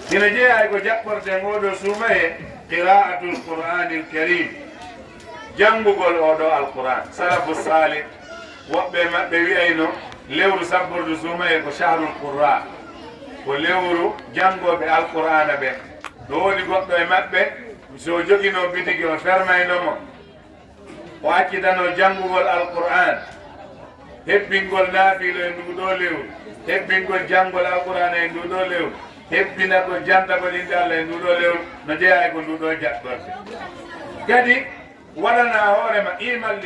hino jeeya ko jaɓɓorten oɗo suumaye qira'atul qur'anil karim janngugol oɗo alquran salafu salih woɓɓe maɓɓe wiyayno lewru sabbordu suumaye ko shahrul qurra ko lewru janngoɓe alqur'ana ɓe ɗo woni goɗɗo e maɓɓe so jogino bitigi o fermaynomo o accitano janngugol alqur'an hebbingol naafilo e nduɗo lewru hebbingol janngol alqur'ana e nduɗo lewru hebbina ko jantagol inde Allah e nduɗo lewru no jeeya e ko nduɗo jaɓɓorde kadi waɗana hoorema imal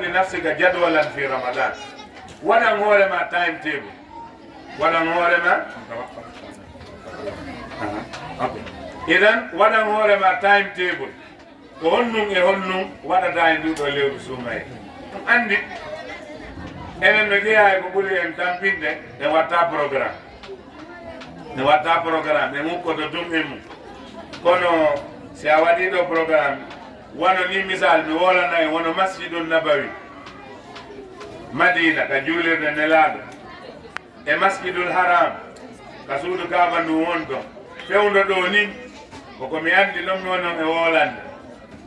li nafsika jadwalan fi ramadan waɗan hoorema time table waɗan hoorema idan waɗan hoorema time table ko honnum e honnum waɗata e nduɗo lewru suumaye ɗum anndi enen no jeeya e ko ɓuri en tampinde e watta programme ɓe mukkoto dum e mum kono si a waɗiɗo programme wono ni misal mi wolana e wono masjidul nabawi madina ka juulirde nelaɗo e masjidul haram ka suudu kaaba ndu won ton fewdo ɗo ni koko mi andi ɗum nonon e wolande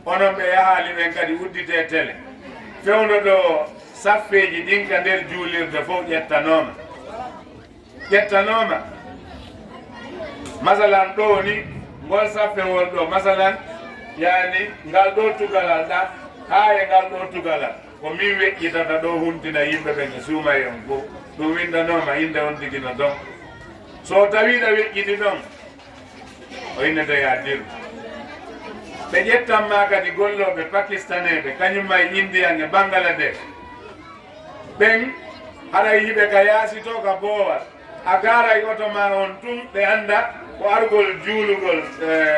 onon ɓe yahali ɓen kadi uddite télé fewdo ɗo saffeji ɗin ka nder juulirde fof ƴettanoma masalan ɗo ni ngol saffewol ɗo masalan yani ngal ɗo tugalal ɗa ha e ngal ɗo tugalal ko min weƴƴitata ɗo huntina yimɓe ɓen e suuma en fof ɗum windanoma inde on tigi no ɗon so tawiɗa weƴƴiti ɗon o innete ya diru ɓe ƴettanma kadi golloɓe pakistaneɓe kañumma e indian e bangladesh ɓen haɗa yiɓe ka yaasito ka boowal a gara e oto ma on tun ɓe anda ko argol juulugol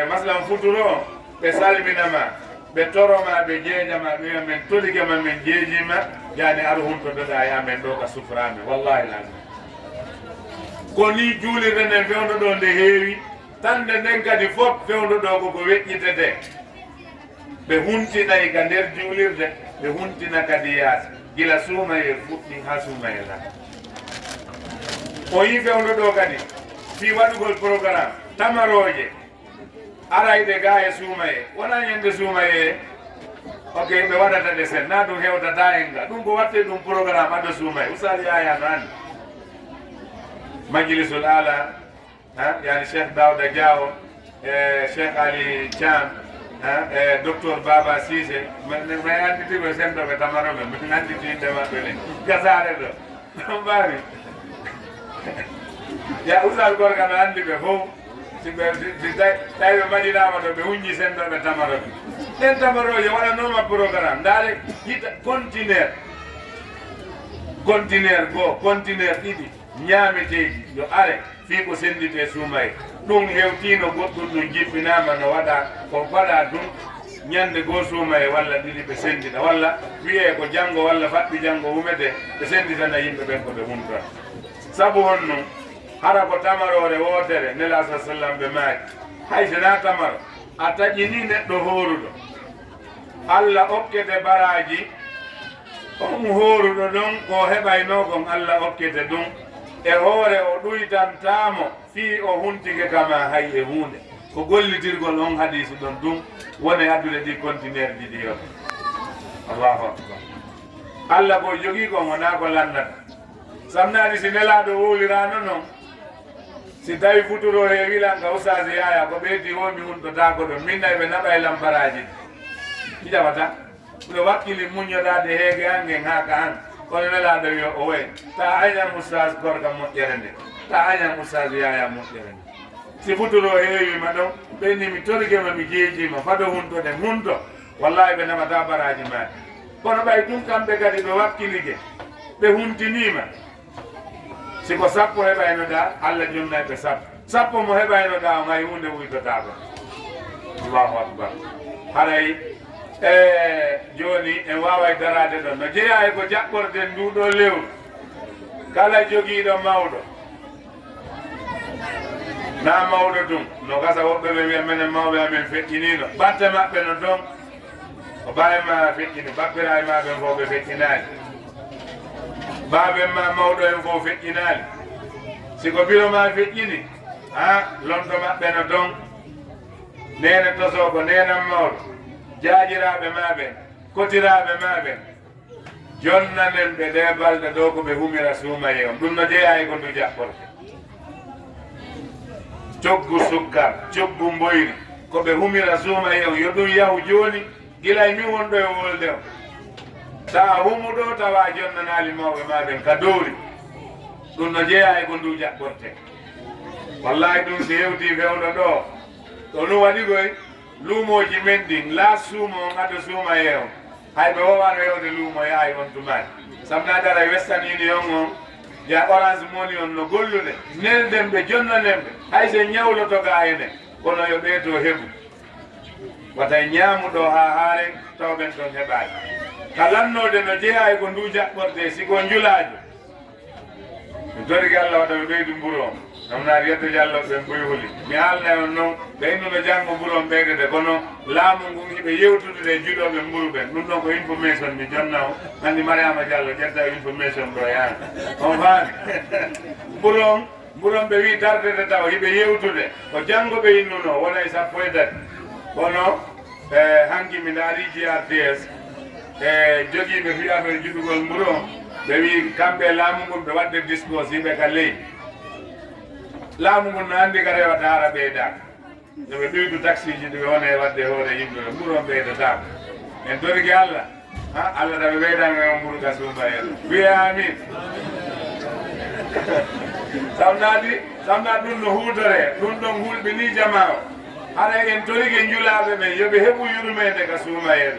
masalan futuro o ɓe salminama ɓe toroma ɓe jeejama ɓe wiya men toligema men jeejima yani ar huntoɗoɗa e amen ɗo ka suframe wallahi lami ko ni juulirde nden fewdo ɗo nde heewi tande nden kadi fof fewdo ɗo koko weƴƴitete ɓe huntinayi ka nder juulirde ɓe huntina kadi yaasi gila suumayel fuɗɗi ha suumayel ha o yi fewdo ɗo kadi fi waɗugol programme tamaroje arayɓe ga e suumaye wona ñande suumaye ok ɓe waɗata ɗe sen na ɗum hewtata en ga ɗum ko watte ɗum programme aɗo suumaye usali yaya no andi majlisul ala yani cheikh dawda diawo e cheikh ali thiam e docteur baba sisé mi anditiɓe sendoɓe tamaroɓe min anditi inde maɓɓe le gasare ɗo ɗon mbawi ya usal gorga no andi ɓe fof si tawi ɓe mbaɗinama ɗo ɓe huññi sendoɓe tamaroɓe ɗen tamaroje waɗanoma programme ndaare hita contenaire goo contenaire ɗiɗi ñaameteji yo are fii ko sendite suumaye ɗum hewtino goɗɗum ɗum jippinama no waɗa ko faɗa ɗum ñande goo suumaye walla ɗiɗi ɓe sendita walla wiye ko janggo walla faɗɗi janggo humete ɓe senditana yimɓe ɓen ko ɓe humtora sabu honnum hara ko tamarore wootere nela sa sallam ɓe maaki hay sena tamaro a taƴini neɗɗo hooruɗo allah okkete baraji on hooruɗo ɗon ko heɓayno kon allah okkete ɗum e hoore o ɗuytantamo fii o huntike kama hay e hunde ko gollitirgol on hadisi ɗon ɗum woni addude ɗi contenaire ji ɗi yon allahu akbar allah ko jogii kon wona ko lannata samnani si nelaɗo wuulirano noon si tawi futuro heewilan ka usage yaya ko ɓeyti womi huntotako ɗon min nayi ɓe naɓa e lamparaji ɗi jaɓata ɓe wakkili muñoɗade heege hangen ha ka han kono nelaɗo wiyo o way ta añan usage gorga moƴƴere nde ta añan usage yaya moƴƴere nde si futuro heewima ɗon ɓenni mi torguema mi jeejima fado huntoɗen hunto wallahi ɓe naɓata baraji maɗi kono ɓay ɗum kamɓe kadi ɓe wakkilige ɓe huntinima siko sappo heɓaynoɗa allah jonnay ɓe sappo mo heɓaynoɗa o hay hunde wuytotako allahu akbar haray joni en wawa darade ɗon no jeeya e ko jaɓɓorten nduɗo lewru kala joguiɗo mawɗo na mawɗo ɗum no gasa woɓɓe ɓe wiya minen mawɓe amen feƴƴinino batte maɓɓe no ɗon o bawema feƴƴini bappiraɓe maɓen fof ɓe feƴƴinani baɓen ma mawɗo en fof feƴƴinali siko biro ma feƴƴini lonto maɓɓe no ɗon nene tosoko nenan mawɗo jaajiraɓe maɓe kotiraɓe maɓe jonnanen ɓe ɗe balɗe ɗo ko ɓe humira suumaye on ɗum no jeeya e ko ndu jaɓɓorte coggu sukkar coggu mboyri ko ɓe humira suumaye on yo ɗum yahu jooni gilay min wonɗo e wolde o tawa humuɗo tawa jonnanali mawɓe maɓen ka dowri ɗum no jeeya e ko ndu jaɓɓorte wallahi ɗum si hewti fewɗo ɗo ɗo ɗum waɗi koy luumoji men ɗin la suumo on aɗa suumaye on hay ɓe wowano hewde luumo yaawi on tumaani samna dara Western Union on ya Orange Money on no gollude nelden ɓe jonnanen ɓe hay so ñawloto ga ene kono yo ɓeeto heɓu wata ñaamuɗo ha haaren tawɓen ɗon heɓaani ka lannode no jeeya e ko ndu jaɓɓorde siko njulaajo mi toriki Allah waɗa mi ɓeydu mburu on namnaari yetto Jallow ɓen boyholi mi haalna on noon ɓe innuno janngo mburu on ɓeydede kono laamu ngun hiɓe yewtude ɗe juɗoɓe mburu ɓen ɗum ɗon ko information mi jonna o anndi Mariama Diallo ƴetta information ɗo yaani on faami mburu on ɓe wi tardede taw hiɓe yewtude ko janngo ɓe innuno wona e 13 kono hanki mi ndaari GRTS e jogiiɓe fi affaire juɗugol mburu on ɓe wi kamɓe laamu ngun ɓe waɗde discours hiɓe ka leydi laamu ngun no anndi ka rewata hara ɓeydaaka yoɓe ɗuydu taxi ji ɗi wone wadde hoore yimɓe ɓe mburu on ɓeydotako en toriki Allah Allah taɓe ɓeydami o mburu ka suuma en wiye amin samna ɗum no huutore ɗum ɗon hulɓini jama o hara en torike njulaɓe ɓen yoɓe heɓu yurmede ka suuma en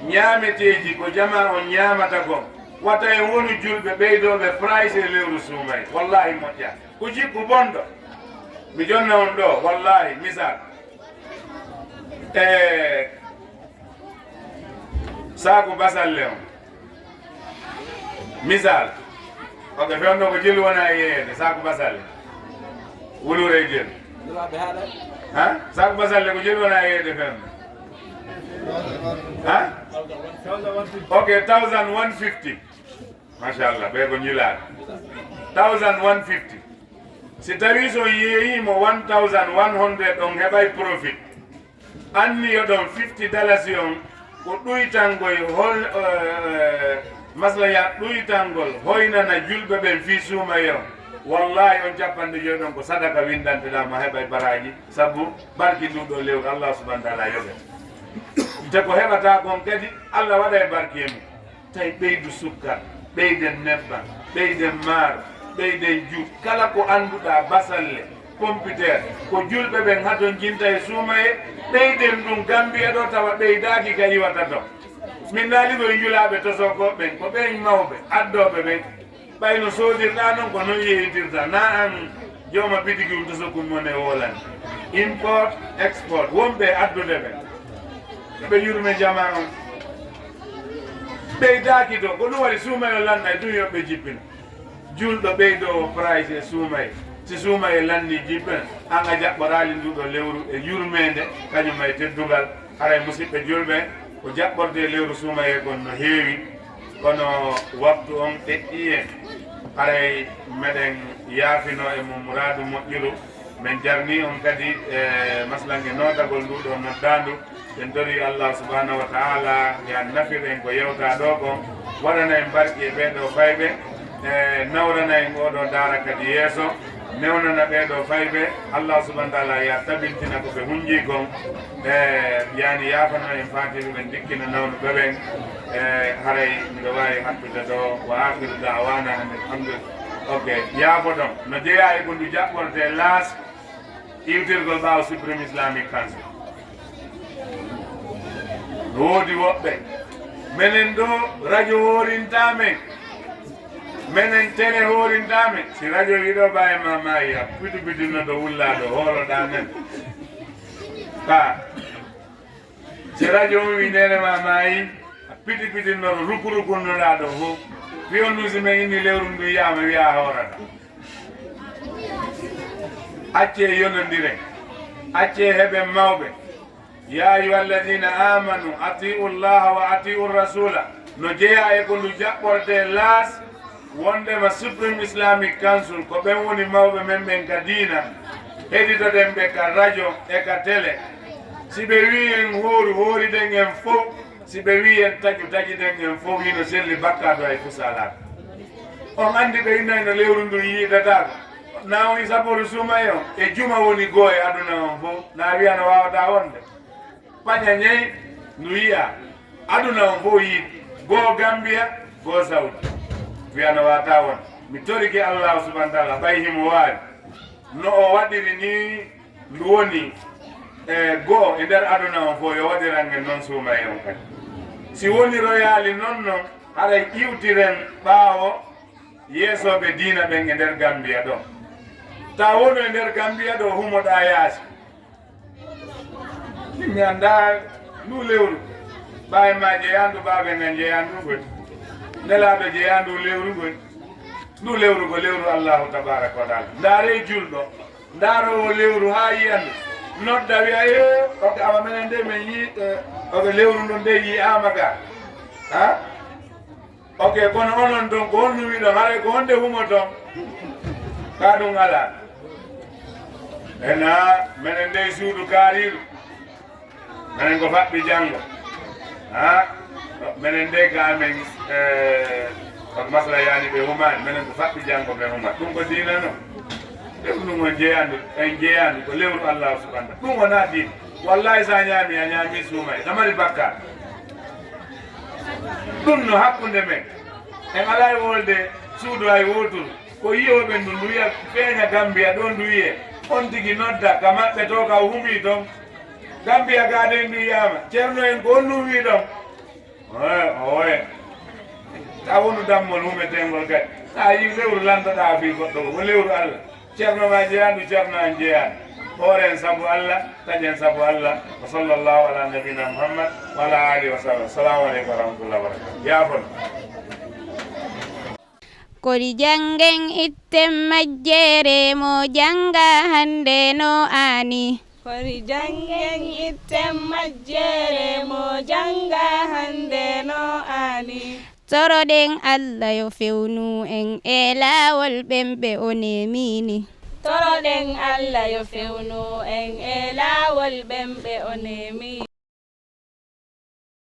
ñaameteji ko jama on ñaamata kon wata en wonu julɓe ɓeydoɓe price e lewru suuma en wallahi moƴƴa ko jikku bonɗo mi jonna on ɗo wallahi misal saaku basalle on misal oɓe fewno ko jelu wona e yeyede saaku basalle wulure jelu ha saaku basalle ko jelu wona e yeyede fewno ha ok 1150 machallah ɓe ko ñulaɓe 1150 si tawi so yeeyimo 1100 on heɓay profit anni yo ɗon $50 on ko ɗuytangoy hol maslaya ɗuytangol hoynana julɓe ɓen fi suumaye on wallahi on capanɗe joyi ɗon ko sadaka windanteɗama heɓay baraji sabu barki nduɗo lewru Allah subahana taala yoɓe te ko heɓata kon kadi Allah waɗa e barki e mum tawi ɓeydu sukkar ɓeyden nebban ɓeyden maaro ɓeyden juut kala ko annduɗa basalle pompiteer ko julɓe ɓen haton jinta e suumaye ɓeyden ɗum Gambia ɗo tawa ɓeydaki ka iwata to min naaligoye njulaɓe tosokoɓe ɓen ko ɓen mawɓe addoɓe ɓen ɓayno sodirɗa noon ko noon yeyitirta na an jooma bitigi um tosokum mone wolani import export wonɓe addude ɓen ɓe yurme jama on ɓeydaki to ko ɗum waɗi suumayo lanɗa e ɗum yoɓɓe jippina julɗo ɓeydo price e suumaye si suumaye lanni jippina an a jaɓɓorali nduɗo lewru e yurmede kañum e teddugal haray musidɓe julɓe ko jaɓɓorde e lewru suumaye kon no heewi kono waktu on ɗeɗɗi en haray meɗen yaafino e mo muradu moƴƴiru min jarni on kadi e maslange notagol nduɗo noddandu en tori Allah subhanahu wa ta'ala ya nafiren ko yewta ɗo kon waɗana en barki e ɓeɗo fayɓe e nawrana en oɗo daara kadi yeeso newnana ɓeɗo fayɓe Allah subhanahu wa ta'ala ya tabintina ko ɓe hunji kon e yani yafano en fatiru ɓen dikkina nawnuɓe ɓen e haray miɗo wawi hattude ɗo wa akhiru da'wana alhamdulillah ok yaafo ɗon no jeeya e ko ndu jaɓɓorte laas iwtirgol ɓaawo Supreme Islamic Council woodi woɓɓe menen ɗo radio horintamen menen télé horintamen si radio wiɗo ɓawi ma mayi a pitu pitino ɗo wullaɗo hooloɗa men ka si radio o wi nene ma mayi a piti pitinno ɗo rukurukunnoɗa ɗo fof fiyonnusi men inni lewru ndu yiyama wiya hoorata acce yonodiren acce heɓe mawɓe ya ayuha alladina amanu atiu llaha wa atiu rasula no jeeya e ko ndu jaɓɓorde laas wondema Supreme Islamic Council ko ɓen woni mawɓe men ɓen ka diina heɗitoɗen ɓe ka radio e ka télé si ɓe wi en hooriden en fof si ɓe wi en taƴi den en fof hino selli bakkaɗo ay fusalat on andi ɓe innayno lewru ndu yiidatako nawi saboru suma e on e juma woni goo e aduna on fof na wiya no wawata wonde paña ñayi ndu yiya aduna on fof yiiɗi goo Gambia goo Saudi wiya no wawata wonde mi torike Allah subhanahu wa taala ɓay himo wawi no o waɗiri ni ndu woni goo e nder aduna on fof yo waɗirangen noon suuma e on kadi si woni royali noon noon haɗa iwtiren ɓaawo yeesoɓe diina ɓen e nder Gambia ɗon ta wonu e nder Gambia ɗo humoɗa yaasi mi anda ndu lewru ɓawe ma jeeyandu ɓaɓe ngan jeeyandu goni nelaɓe jeeyandu lewru goni ndu lewru ko lewru Allahu tabaraka wa taala ndaare julɗo ndaaro lewru ha yiyandu nodda wiya oke awa menen nde min yi oke lewru ndon nde yiyama ga ha oke kono onon ton ko honno wi ɗon haɗa ko honde humo ton ka ɗum ala ena menen nde suudu kaariɗo menen ko faɓɓi janggo ha menen nde ka amen kono masla yani ɓe humani menen ko faɓɓi janggo ɓe huma ɗum ko diina noon ɗum on jeeyandu en jeeyandu ko lewru Allah subhanahu ɗum wona diina wallahi sa ñaami a ñaami suumay ɗamari bakkat ɗum no hakkunde men en ala e wolde suudu hay wotul ko yiyoɓe ndu ndu wiya feeña Gambia ɗo ndu wiye on tigi nodda ka maɓɓe to ka humi ton Gambia ga ɗen ndu yiyama ceerno en ko on ɗum wi ɗon oye ta wonu dammol humetengol kadi sa yi lewru landoɗa fi goɗɗo ko lewru Allah ceerno ma jeeyandu ceerno an jeeyandu horen sabu Allah taƴen sabu Allah wa sallallahu ala nabina Muhammad wa ala alihi wa sahbihi assalamu aleykum wa rahmatullahi wa barakatuh yaafon kodi jangen itten majjere mo janga hande no ani kodi jangen itten majjere mo janga hande no ani toroɗen Allah yo fewnu en e laawol ɓemɓe o nemini toroɗen Allah yo fewnu en e laawol ɓemɓe o nemini